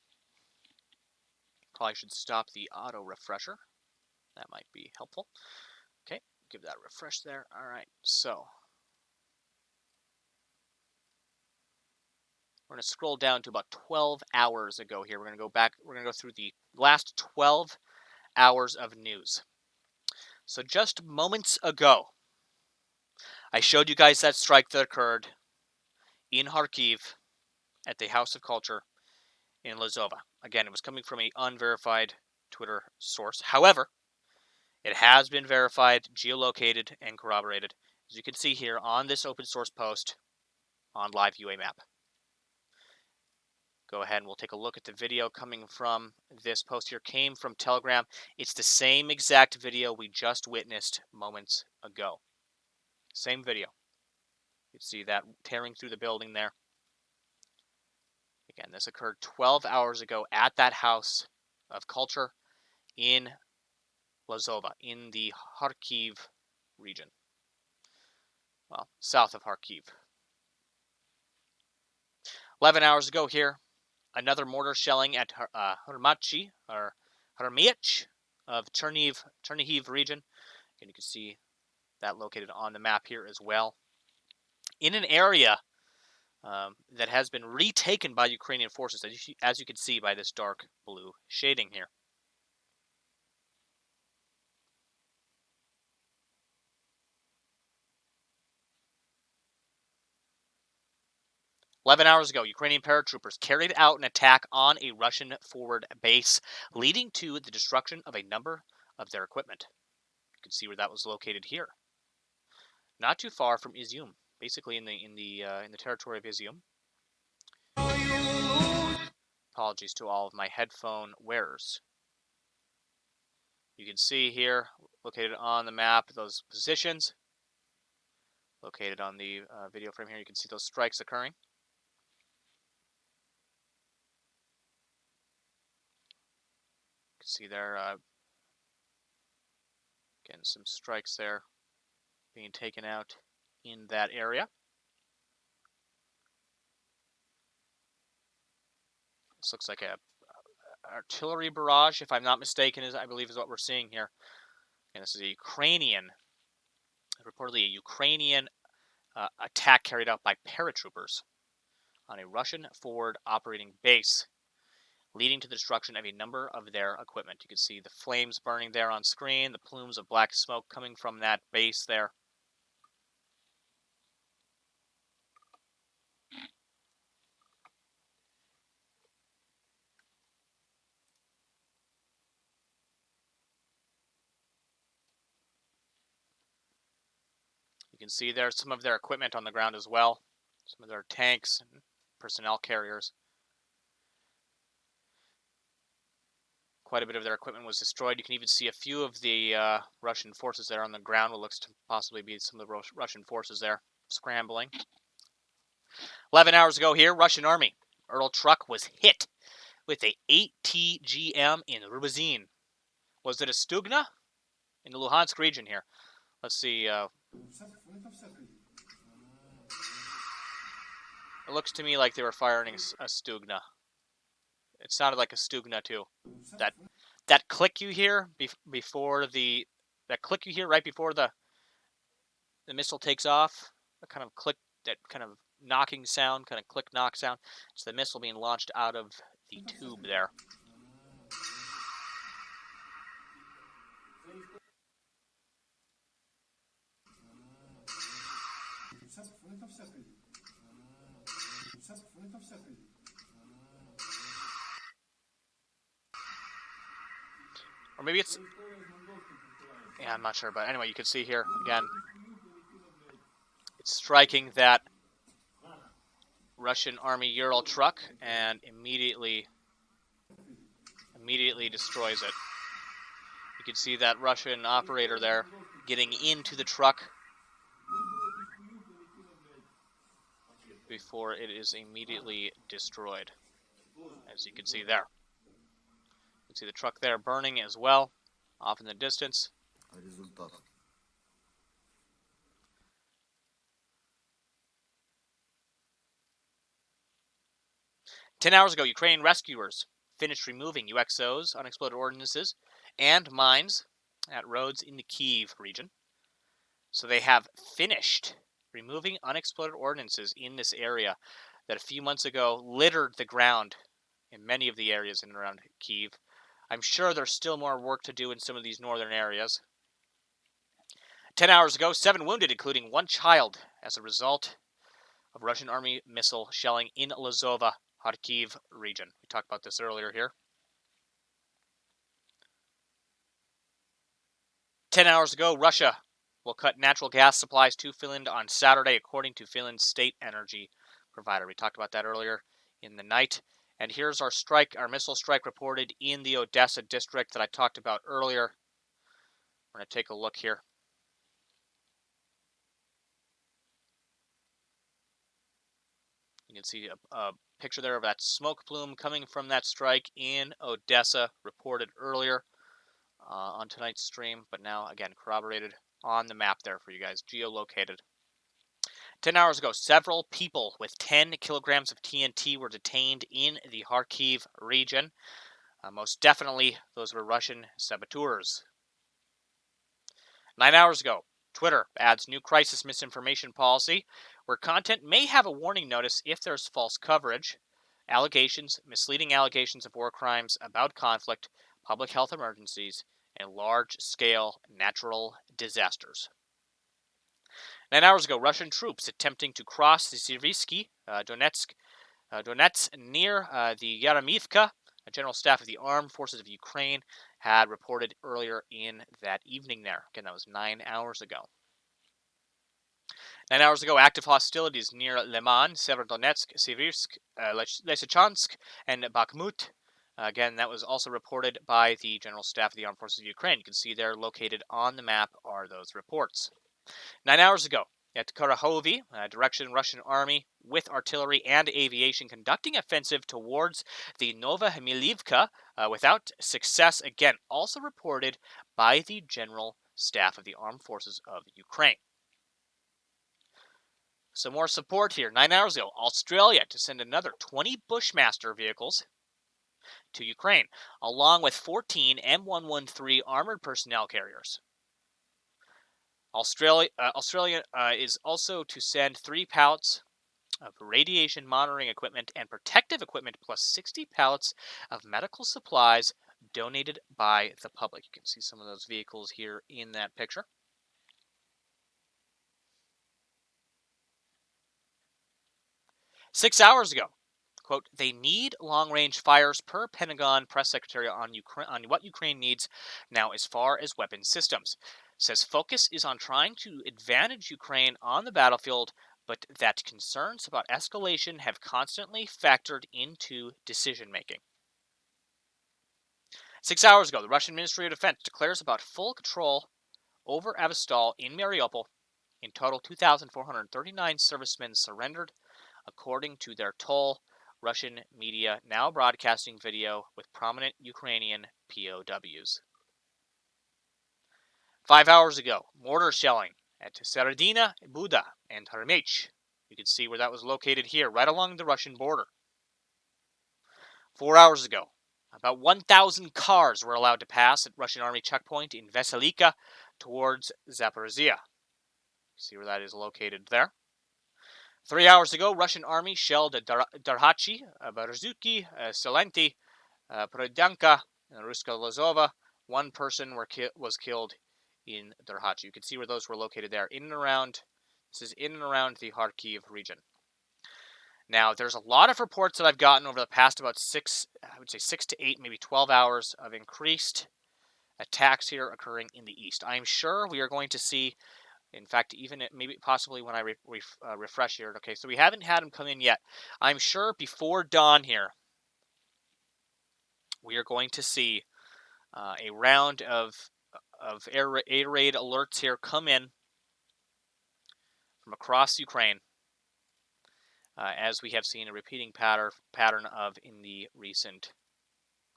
Probably should stop the auto refresher. That might be helpful. Okay, give that a refresh there. All right, so we're going to scroll down to about 12 hours ago here. We're going to go back. We're going to go through the last 12 hours of news. So just moments ago, I showed you guys that strike that occurred in Kharkiv at the House of Culture in Lazova. Again, it was coming from an unverified Twitter source. However, it has been verified, geolocated, and corroborated, as you can see here on this open source post on Live UA Map. Go ahead and we'll take a look at the video coming from this post here. Came from Telegram. It's the same exact video we just witnessed moments ago. Same video. You can see that tearing through the building there. Again, this occurred 12 hours ago at that House of Culture in Lazova, in the Kharkiv region. Well, south of Kharkiv. 11 hours ago here, another mortar shelling at Hermiach of Chernihiv region. And you can see that located on the map here as well. In an area that has been retaken by Ukrainian forces, as you can see by this dark blue shading here. 11 hours ago, Ukrainian paratroopers carried out an attack on a Russian forward base, leading to the destruction of a number of their equipment. You can see where that was located here, not too far from Izium, basically in the territory of Izium. Apologies to all of my headphone wearers. You can see here, located on the map, those positions. Located on the video frame here, you can see those strikes occurring. You can see there, again, some strikes there being taken out in that area. This looks like a artillery barrage, if I'm not mistaken, I believe is what we're seeing here. And this is a Ukrainian, reportedly a Ukrainian attack carried out by paratroopers on a Russian forward operating base, leading to the destruction of a number of their equipment. You can see the flames burning there on screen, the plumes of black smoke coming from that base there. You can see there's some of their equipment on the ground as well, some of their tanks and personnel carriers. Quite a bit of their equipment was destroyed. You can even see a few of the Russian forces there on the ground. What looks to possibly be some of the Russian forces there scrambling. 11 hours ago here, Russian Army Earl truck was hit with a 8TGM in Rubizin. Was it a Stugna? In the Luhansk region here. Let's see. It looks to me like they were firing a Stugna. It sounded like a Stugna too. That click you hear before that click you hear right before the missile takes off, that kind of click, that kind of knocking sound, kind of click knock sound. It's the missile being launched out of the tube there. Or maybe it's, yeah, I'm not sure, but anyway, you can see here again, it's striking that Russian Army Ural truck and immediately destroys it. You can see that Russian operator there getting into the truck before it is immediately destroyed, as you can see there. You can see the truck there burning as well, off in the distance. 10 hours ago, Ukrainian rescuers finished removing UXOs, unexploded ordnances, and mines at roads in the Kiev region. So they have finished removing unexploded ordnances in this area that a few months ago littered the ground in many of the areas in and around Kiev. I'm sure there's still more work to do in some of these northern areas. 10 hours ago, 7 wounded, including 1 child, as a result of Russian Army missile shelling in Lazova, Kharkiv region. We talked about this earlier here. 10 hours ago, Russia will cut natural gas supplies to Finland on Saturday, according to Finland's state energy provider. We talked about that earlier in the night. And here's our missile strike reported in the Odessa district that I talked about earlier. We're going to take a look here. You can see a picture there of that smoke plume coming from that strike in Odessa, reported earlier on tonight's stream, but now, again, corroborated on the map there for you guys, geolocated. 10 hours ago, several people with 10 kilograms of TNT were detained in the Kharkiv region. Most definitely, those were Russian saboteurs. 9 hours ago, Twitter adds new crisis misinformation policy where content may have a warning notice if there's false coverage, misleading allegations of war crimes about conflict, public health emergencies, and large-scale natural disasters. 9 hours ago, Russian troops attempting to cross the Siversky Donetsk near the Yaramivka. A General Staff of the Armed Forces of Ukraine had reported earlier in that evening there. Again, that was 9 hours ago. 9 hours ago, active hostilities near Liman, Severodonetsk, Siversk, Lysychansk, and Bakhmut. Again, that was also reported by the General Staff of the Armed Forces of Ukraine. You can see there located on the map are those reports. 9 hours ago, at Karahovy, direction Russian army with artillery and aviation conducting offensive towards the Novomilivka without success. Again, also reported by the General Staff of the Armed Forces of Ukraine. Some more support here. 9 hours ago, Australia to send another 20 Bushmaster vehicles to Ukraine, along with 14 M113 armored personnel carriers. Australia is also to send 3 pallets of radiation monitoring equipment and protective equipment, plus 60 pallets of medical supplies donated by the public. You can see some of those vehicles here in that picture. Six hours ago, quote, they need long-range fires per Pentagon press secretary on what Ukraine needs now as far as weapons systems. Says focus is on trying to advantage Ukraine on the battlefield, but that concerns about escalation have constantly factored into decision-making. 6 hours ago, the Russian Ministry of Defense declares about full control over Avastal in Mariupol. In total, 2,439 servicemen surrendered, according to their toll. Russian media now broadcasting video with prominent Ukrainian POWs. 5 hours ago, mortar shelling at Seredina, Buda, and Hermich. You can see where that was located here, right along the Russian border. 4 hours ago, about 1,000 cars were allowed to pass at Russian Army checkpoint in Veselika towards Zaporizhia. See where that is located there. 3 hours ago, Russian Army shelled Darhachi, Berzuki, Selenti, Prodyanka, and Ruska-Lazova. One person was killed in Darhachi. You can see where those were located there, in and around. This is in and around the Kharkiv region. Now, there's a lot of reports that I've gotten over the past about 6 to 8, maybe 12 hours of increased attacks here occurring in the east. I'm sure we are going to see, in fact, even maybe possibly when I refresh here. Okay, so we haven't had them come in yet. I'm sure before dawn here, we are going to see a round of air raid alerts here come in from across Ukraine, as we have seen a repeating pattern of in the recent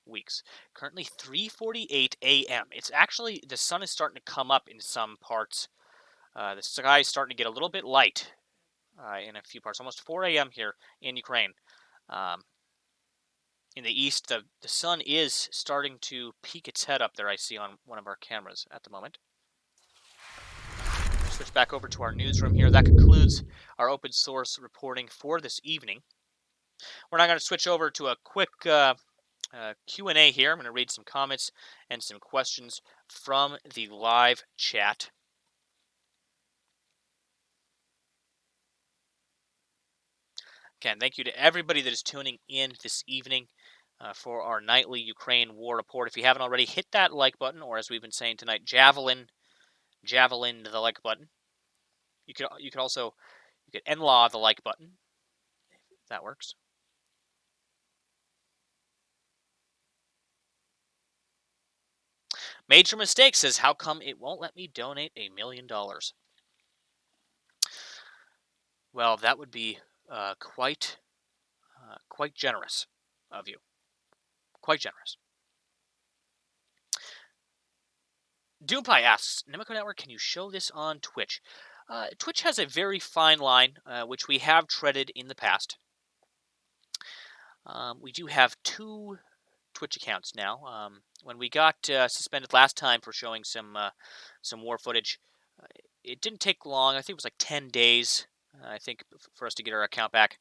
weeks. Currently 3:48 a.m. It's actually, the sun is starting to come up in some parts. The sky is starting to get a little bit light in a few parts. Almost 4 a.m. here in Ukraine. In the east, the sun is starting to peek its head up there, I see on one of our cameras at the moment. Switch back over to our newsroom here. That concludes our open source reporting for this evening. We're now going to switch over to a quick Q&A here. I'm going to read some comments and some questions from the live chat. Again, thank you to everybody that is tuning in this evening for our nightly Ukraine war report. If you haven't already, hit that like button, or as we've been saying tonight, javelin the like button. You could NLAW the like button, if that works. Major Mistake says, how come it won't let me donate $1 million? Well, that would be quite generous of you. Quite generous. Doompie asks, Nemico Network, can you show this on Twitch? Twitch has a very fine line, which we have treaded in the past. We do have 2 Twitch accounts now. When we got suspended last time for showing some war footage, it didn't take long. I think it was like 10 days, I think, for us to get our account back.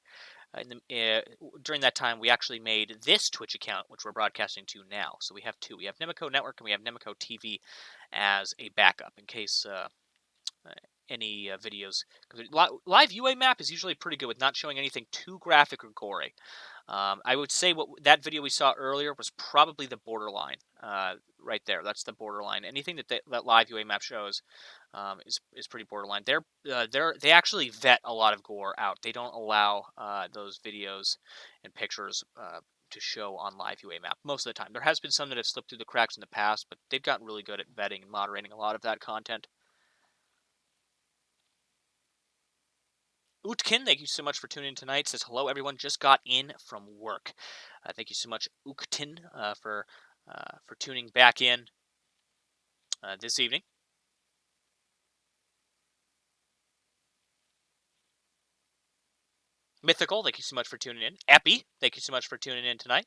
During that time, we actually made this Twitch account, which we're broadcasting to now. So we have 2. We have Nemico Network and we have Nemico TV as a backup in case any videos. Live UA map is usually pretty good with not showing anything too graphic or gory. I would say that video we saw earlier was probably the borderline. Right there, that's the borderline. Anything that live UA map shows is pretty borderline. They actually vet a lot of gore out. They don't allow those videos and pictures to show on live UA map most of the time. There has been some that have slipped through the cracks in the past, but they've gotten really good at vetting and moderating a lot of that content. Utkin, thank you so much for tuning in tonight. Says, hello, everyone. Just got in from work. Thank you so much, Utkin, for tuning back in this evening. Mythical, thank you so much for tuning in. Epi, thank you so much for tuning in tonight.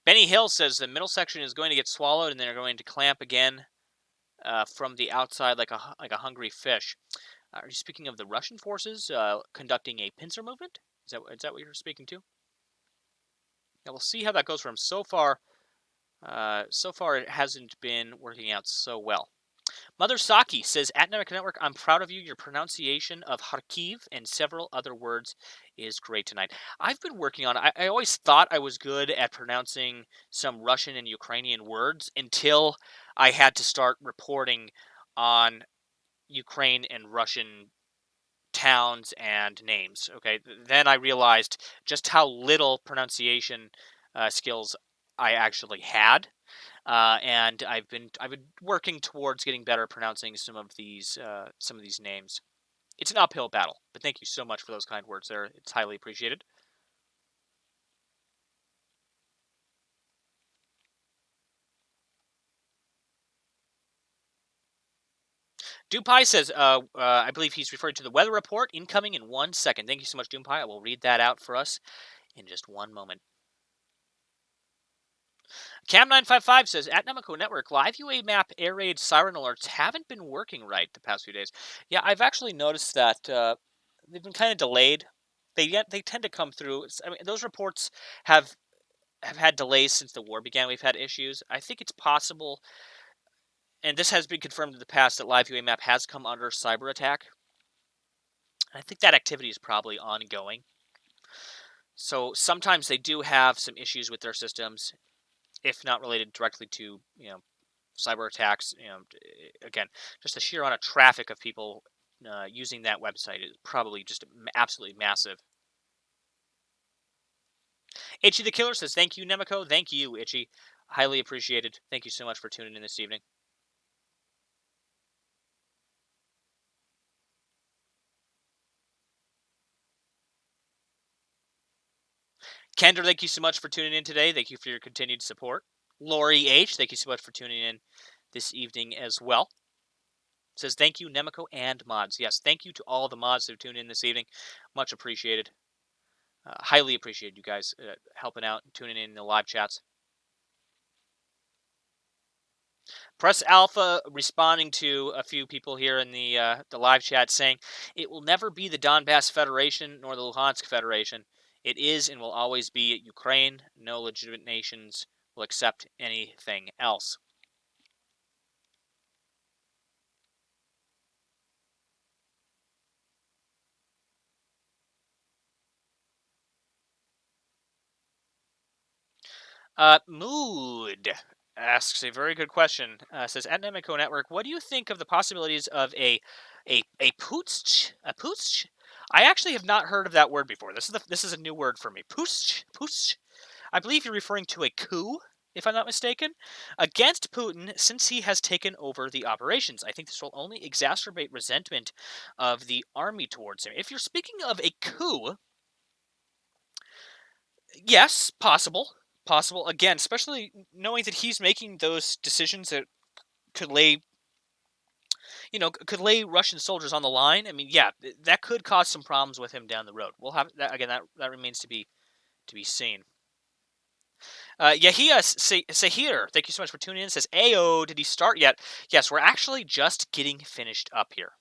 Benny Hill says the middle section is going to get swallowed and they're going to clamp again from the outside like a hungry fish. Are you speaking of the Russian forces conducting a pincer movement? Is that what you're speaking to? Yeah, we'll see how that goes for him. So far, it hasn't been working out so well. Mother Saki says, at Nemico Network, I'm proud of you. Your pronunciation of Kharkiv and several other words is great tonight. I've been working on it. I always thought I was good at pronouncing some Russian and Ukrainian words until I had to start reporting on Ukraine and Russian towns and names. Okay, then I realized just how little pronunciation skills I actually had. And I've been working towards getting better at pronouncing some of these names. It's an uphill battle, but thank you so much for those kind words there. It's highly appreciated. Doompai says, I believe he's referring to the weather report incoming in 1 second. Thank you so much, Doompai. I will read that out for us in just one moment. Cam955 says, at Nemico Network, live UA map air raid siren alerts haven't been working right the past few days. Yeah, I've actually noticed that they've been kind of delayed. They tend to come through. I mean, those reports have had delays since the war began. We've had issues. I think it's possible, and this has been confirmed in the past, that live UA map has come under cyber attack. I think that activity is probably ongoing. So sometimes they do have some issues with their systems, if not related directly to cyber attacks. Again, just the sheer amount of traffic of people using that website is probably just absolutely massive. Itchy the Killer says, thank you, Nemico. Thank you, Itchy. Highly appreciated. Thank you so much for tuning in this evening. Kendra, thank you so much for tuning in today. Thank you for your continued support. Lori H, thank you so much for tuning in this evening as well. Says, thank you, Nemico and mods. Yes, thank you to all the mods who tuned in this evening. Much appreciated. Highly appreciated you guys helping out and tuning in the live chats. Press Alpha responding to a few people here in the live chat saying, it will never be the Donbass Federation nor the Luhansk Federation. It is and will always be Ukraine. No legitimate nations will accept anything else. Mood asks a very good question. Says, at Nemico Network, what do you think of the possibilities of a putsch? A putsch? I actually have not heard of that word before. This is a new word for me. Putsch. I believe you're referring to a coup, if I'm not mistaken, against Putin since he has taken over the operations. I think this will only exacerbate resentment of the army towards him. If you're speaking of a coup, yes, possible. Again, especially knowing that he's making those decisions that could lay, could lay Russian soldiers on the line. I mean, yeah, that could cause some problems with him down the road. We'll have that again. That remains to be seen. Yahia Sahir, thank you so much for tuning in. Says, "Ayo, did he start yet?" Yes, we're actually just getting finished up here.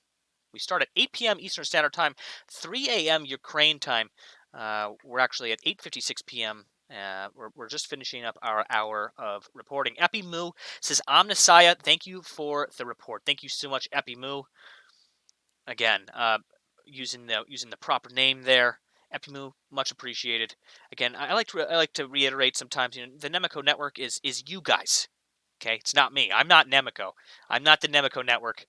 We start at 8 p.m. Eastern Standard Time, 3 a.m. Ukraine time. We're actually at 8:56 p.m. We're just finishing up our hour of reporting. Epimu says, "Omnisaya, thank you for the report." Thank you so much, Epimu. Again, using the proper name there. Epimu, much appreciated. Again, I like to reiterate sometimes. The Nemico Network is you guys. Okay, it's not me. I'm not Nemico. I'm not the Nemico Network.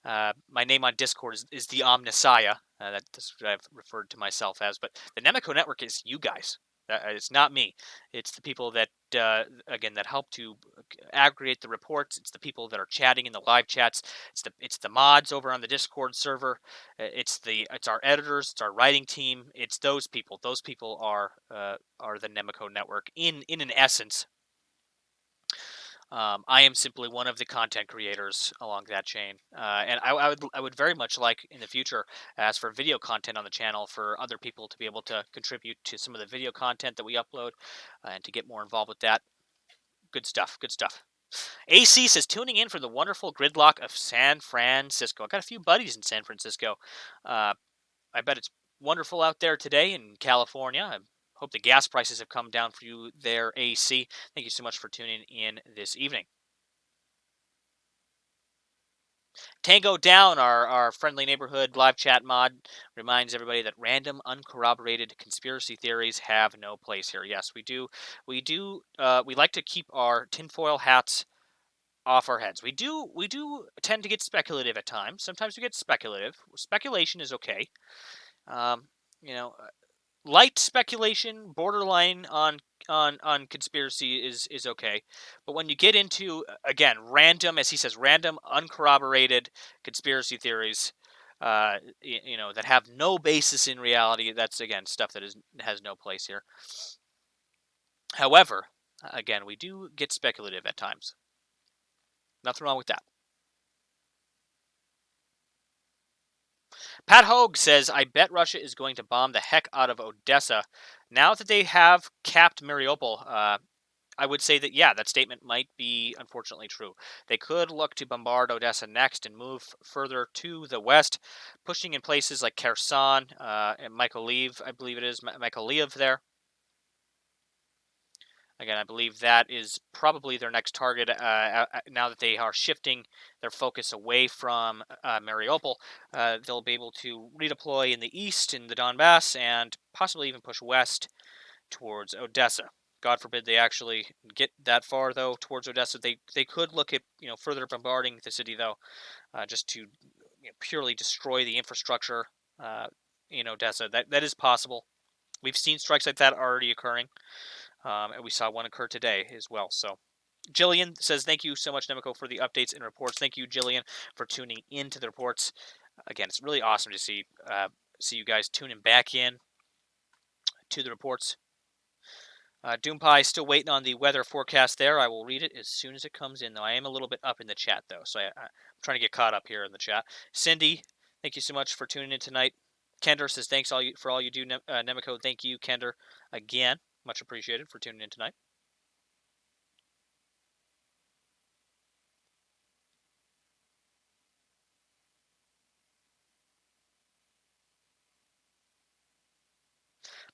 My name on Discord is the Omnisaya. That's what I've referred to myself as. But the Nemico Network is you guys. It's not me. It's the people that that help to aggregate the reports. It's the people that are chatting in the live chats. It's the mods over on the Discord server. It's our editors. It's our writing team. It's those people. Those people are the Nemico Network in an essence. I am simply one of the content creators along that chain, and I would very much like in the future, as for video content on the channel, for other people to be able to contribute to some of the video content that we upload, and to get more involved with that. Good stuff. Good stuff. AC says, tuning in for the wonderful gridlock of San Francisco. I got a few buddies in San Francisco. I bet it's wonderful out there today in California. I hope the gas prices have come down for you there, AC. Thank you so much for tuning in this evening. Tango Down, our friendly neighborhood live chat mod, reminds everybody that random, uncorroborated conspiracy theories have no place here. Yes, we do. We like to keep our tinfoil hats off our heads. We do tend to get speculative at times. Sometimes we get speculative. Speculation is okay. You know, light speculation, borderline on conspiracy is okay, but when you get into, again, random, as he says, random, uncorroborated conspiracy theories, that have no basis in reality, that's again stuff that has no place here. However, again, we do get speculative at times. Nothing wrong with that. Pat Hogue says, I bet Russia is going to bomb the heck out of Odessa. Now that they have capped Mariupol, I would say that, yeah, that statement might be unfortunately true. They could look to bombard Odessa next and move further to the west, pushing in places like Kherson and Mykolaiv, I believe it is, Mykolaiv there. Again, I believe that is probably their next target now that they are shifting their focus away from Mariupol. They'll be able to redeploy in the east, in the Donbass, and possibly even push west towards Odessa. God forbid they actually get that far, though, towards Odessa. They could look at further bombarding the city, though, just to purely destroy the infrastructure in Odessa. That is possible. We've seen strikes like that already occurring. And we saw one occur today as well. So, Jillian says, thank you so much, Nemico, for the updates and reports. Thank you, Jillian, for tuning into the reports. Again, it's really awesome to see you guys tuning back in to the reports. Doompie still waiting on the weather forecast there. I will read it as soon as it comes in, though. I am a little bit up in the chat, though, so I'm trying to get caught up here in the chat. Cindy, thank you so much for tuning in tonight. Kender says, thanks for all you do, Nemico. Thank you, Kender, again. Much appreciated for tuning in tonight.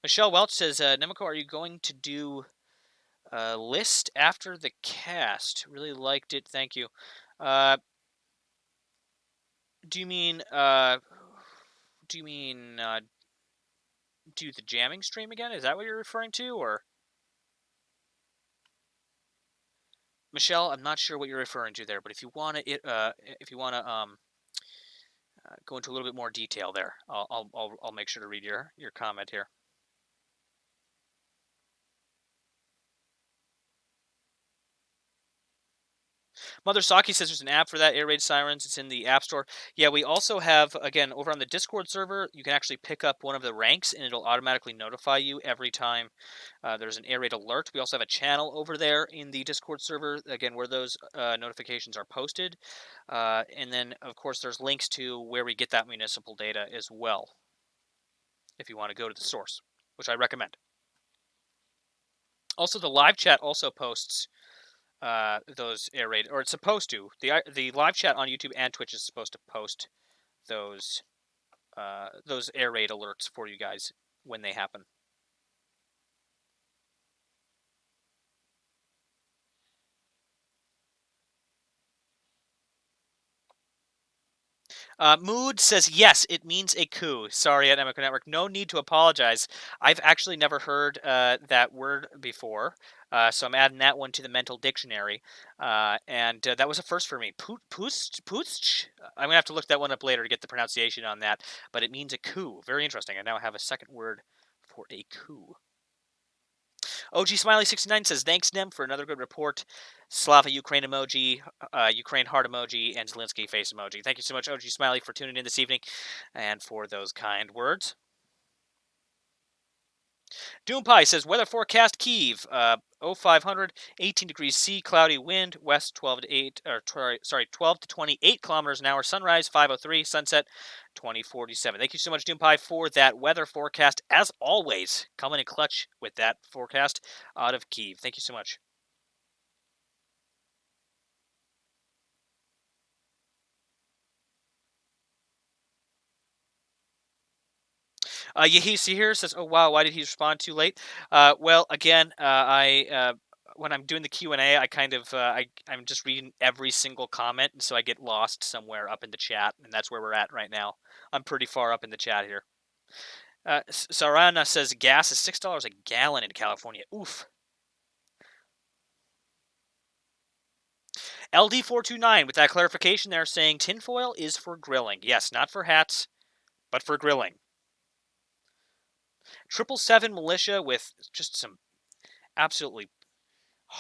Michelle Welch says, Nemico, are you going to do a list after the cast? Really liked it. Thank you. Do you mean do the jamming stream again? Is that what you're referring to, or? Michelle, I'm not sure what you're referring to there, but if you want to, go into a little bit more detail there, I'll make sure to read your comment here. Mother Saki says there's an app for that, Air Raid Sirens. It's in the App Store. Yeah, we also have, again, over on the Discord server, you can actually pick up one of the ranks, and it'll automatically notify you every time there's an Air Raid alert. We also have a channel over there in the Discord server, again, where those notifications are posted. And then, of course, there's links to where we get that municipal data as well, if you want to go to the source, which I recommend. Also, the live chat also posts those air raid, or it's supposed to. The live chat on YouTube and Twitch is supposed to post those air raid alerts for you guys when they happen. Mood says, yes, it means a coup. Sorry, at Nemico Network. No need to apologize. I've actually never heard that word before, so I'm adding that one to the mental dictionary. And that was a first for me. Putsch? I'm going to have to look that one up later to get the pronunciation on that, but it means a coup. Very interesting. I now have a second word for a coup. OG Smiley69 says, thanks, Nem, for another good report. SLAVA Ukraine emoji, Ukraine heart emoji, and Zelensky face emoji. Thank you so much, OG Smiley, for tuning in this evening and for those kind words. Doompie says, weather forecast Kiev, 0500, 18 degrees C, cloudy wind, west 12 to 28 kilometers an hour, sunrise 5:03, sunset 20:47. Thank you so much, Doompie, for that weather forecast. As always, coming in clutch with that forecast out of Kiev. Thank you so much. Yahisi here says, "Oh wow, why did he respond too late?" Well, again, I when I'm doing the Q&A, I kind of I'm just reading every single comment, and so I get lost somewhere up in the chat, and that's where we're at right now. I'm pretty far up in the chat here. Sarana says gas is $6 a gallon in California. Oof. LD429 with that clarification there saying tinfoil is for grilling. Yes, not for hats, but for grilling. 777 Militia with just some absolutely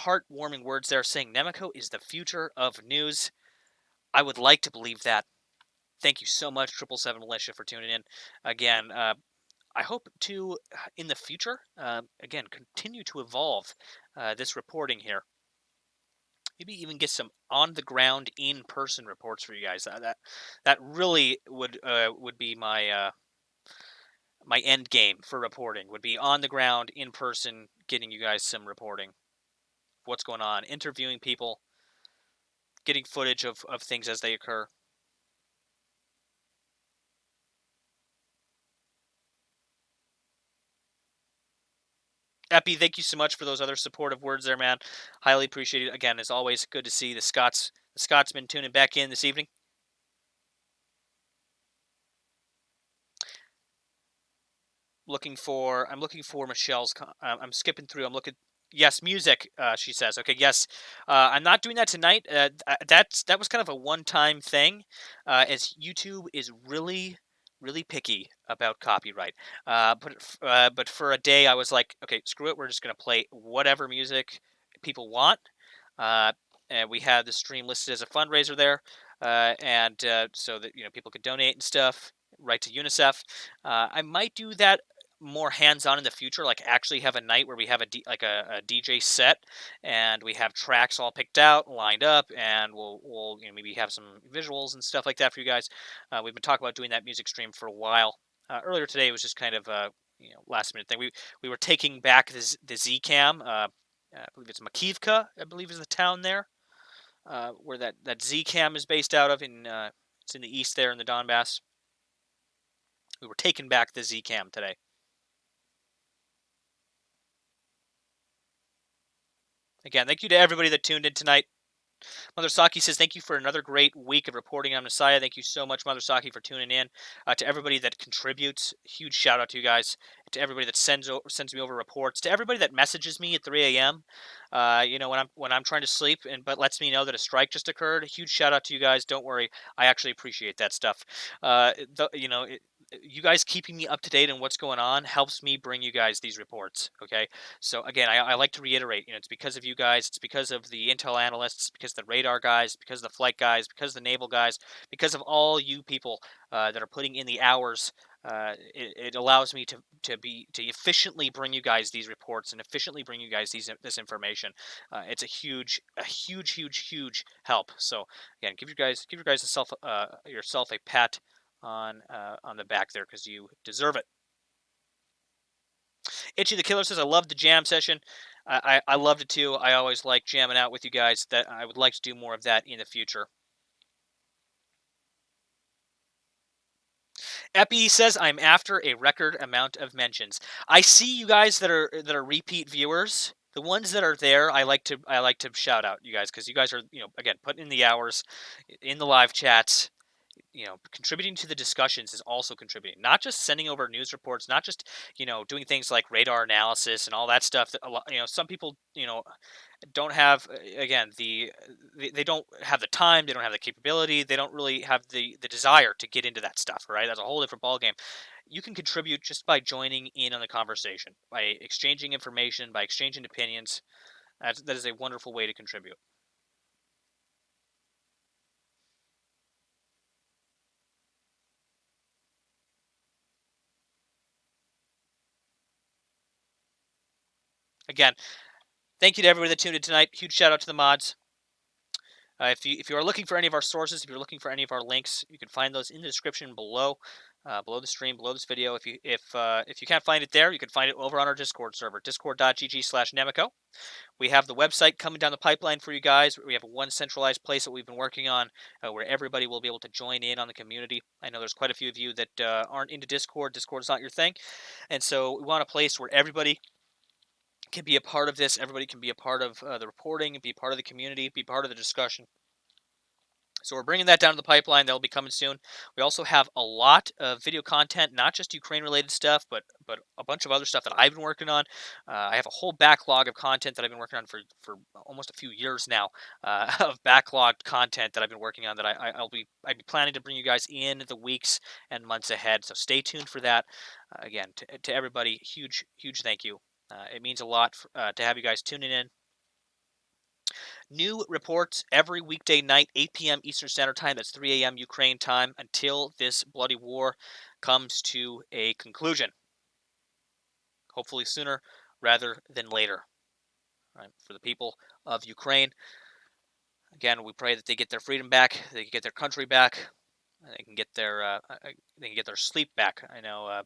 heartwarming words there saying Nemico is the future of news. I would like to believe that. Thank you so much, 777 Militia, for tuning in. Again, I hope to, in the future, again, continue to evolve this reporting here. Maybe even get some on-the-ground, in-person reports for you guys. That really would be my my end game for reporting. Would be on the ground, in person, getting you guys some reporting. What's going on? Interviewing people, getting footage of things as they occur. Epi, thank you so much for those other supportive words there, man. Highly appreciated. Again, as always, good to see the Scotsman tuning back in this evening. I'm looking for Michelle's. I'm skipping through. I'm looking. Yes, music. She says. Okay, yes. I'm not doing that tonight. That was kind of a one-time thing, as YouTube is really picky about copyright. But for a day, I was like, okay, screw it. We're just gonna play whatever music people want. And we had the stream listed as a fundraiser there, and so that people could donate and stuff. Right to UNICEF. I might do that more hands-on in the future, like actually have a night where we have a DJ set and we have tracks all picked out, lined up, and we'll maybe have some visuals and stuff like that for you guys. We've been talking about doing that music stream for a while. Earlier today it was just kind of last minute thing. We were taking back the Z-Cam. I believe it's Makivka, I believe is the town there, where that Z-Cam is based out of. It's in the east there in the Donbass. We were taking back the Z-Cam today. Again, thank you to everybody that tuned in tonight. Mother Saki says, thank you for another great week of reporting on Messiah. Thank you so much, Mother Saki, for tuning in. To everybody that contributes, huge shout out to you guys. To everybody that sends me over reports. To everybody that messages me at 3 a.m. When I'm trying to sleep, but lets me know that a strike just occurred. Huge shout out to you guys. Don't worry, I actually appreciate that stuff. you guys keeping me up to date on what's going on helps me bring you guys these reports. Okay, so again, I like to reiterate, it's because of you guys, it's because of the intel analysts, because of the radar guys, because of the flight guys, because of the naval guys, because of all you people that are putting in the hours. It allows me to efficiently bring you guys these reports and efficiently bring you guys this information. It's a huge help. So again, give you guys yourself a pat on the back there, because you deserve it. Itchy the Killer says, I loved the jam session. I loved it too. I always like jamming out with you guys. That I would like to do more of that in the future. Epi says, I'm after a record amount of mentions. I see you guys that are repeat viewers. The ones that are there, I like to shout out you guys, because you guys are, again, putting in the hours in the live chats. Contributing to the discussions is also contributing. Not just sending over news reports, not just, doing things like radar analysis and all that stuff. That some people, don't have, again, they don't have the time, they don't have the capability, they don't really have the desire to get into that stuff, right? That's a whole different ballgame. You can contribute just by joining in on the conversation, by exchanging information, by exchanging opinions. That is a wonderful way to contribute. Again, thank you to everybody that tuned in tonight. Huge shout out to the mods. If you are looking for any of our sources, if you're looking for any of our links, you can find those in the description below, below the stream, below this video. If you can't find it there, you can find it over on our Discord server, discord.gg/Nemico. We have the website coming down the pipeline for you guys. We have one centralized place that we've been working on, where everybody will be able to join in on the community. I know there's quite a few of you that aren't into Discord. Discord is not your thing, and so we want a place where everybody can be a part of this. Everybody can be a part of the reporting, be part of the community, be part of the discussion. So we're bringing that down to the pipeline. That'll be coming soon. We also have a lot of video content, not just Ukraine-related stuff, but a bunch of other stuff that I've been working on. I have a whole backlog of content that I've been working on for almost a few years now, of backlogged content that I've been working on that I'd be planning to bring you guys in the weeks and months ahead. So stay tuned for that. Again, to everybody, huge thank you. It means a lot to have you guys tuning in. New reports every weekday night, 8 p.m. Eastern Standard Time. That's 3 a.m. Ukraine time, until this bloody war comes to a conclusion. Hopefully sooner rather than later. Right, for the people of Ukraine. Again, we pray that they get their freedom back, they can get their country back, and they can get their sleep back. I know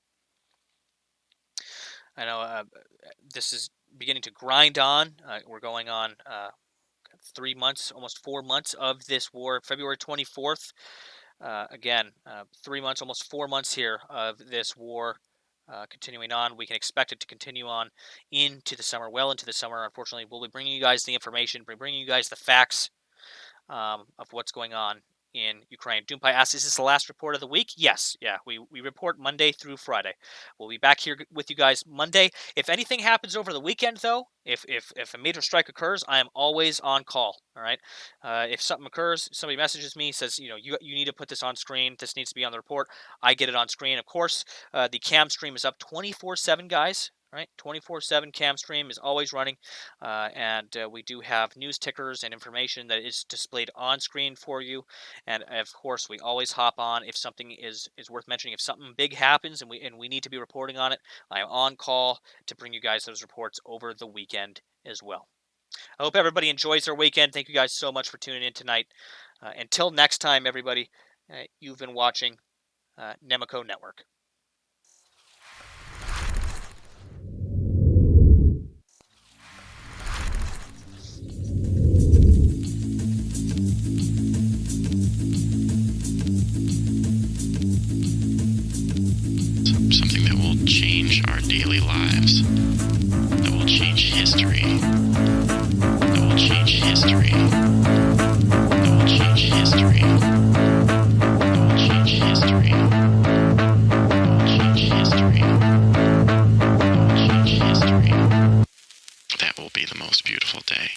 this is beginning to grind on. We're going on 3 months, almost 4 months of this war. February 24th. Again, 3 months, almost 4 months here of this war continuing on. We can expect it to continue on into the summer, well into the summer. Unfortunately, we'll be bringing you guys the information, bringing you guys the facts of what's going on in Ukraine. Doompai asks, is this the last report of the week? Yes. Yeah, we report Monday through Friday. We'll be back here with you guys Monday. If anything happens over the weekend, though, if a major strike occurs, I am always on call. All right. If something occurs, somebody messages me, says, you need to put this on screen. This needs to be on the report. I get it on screen. Of course, the cam stream is up 24/7, guys. Right, 24/7 cam stream is always running, and we do have news tickers and information that is displayed on screen for you. And of course, we always hop on if something is worth mentioning. If something big happens and we need to be reporting on it, I am on call to bring you guys those reports over the weekend as well. I hope everybody enjoys their weekend. Thank you guys so much for tuning in tonight. Until next time, everybody, you've been watching Nemico Network. Something that will change our daily lives, that will change history, that will change history, that will change history, that will change history, that will change history, that will change history. That will be the most beautiful day.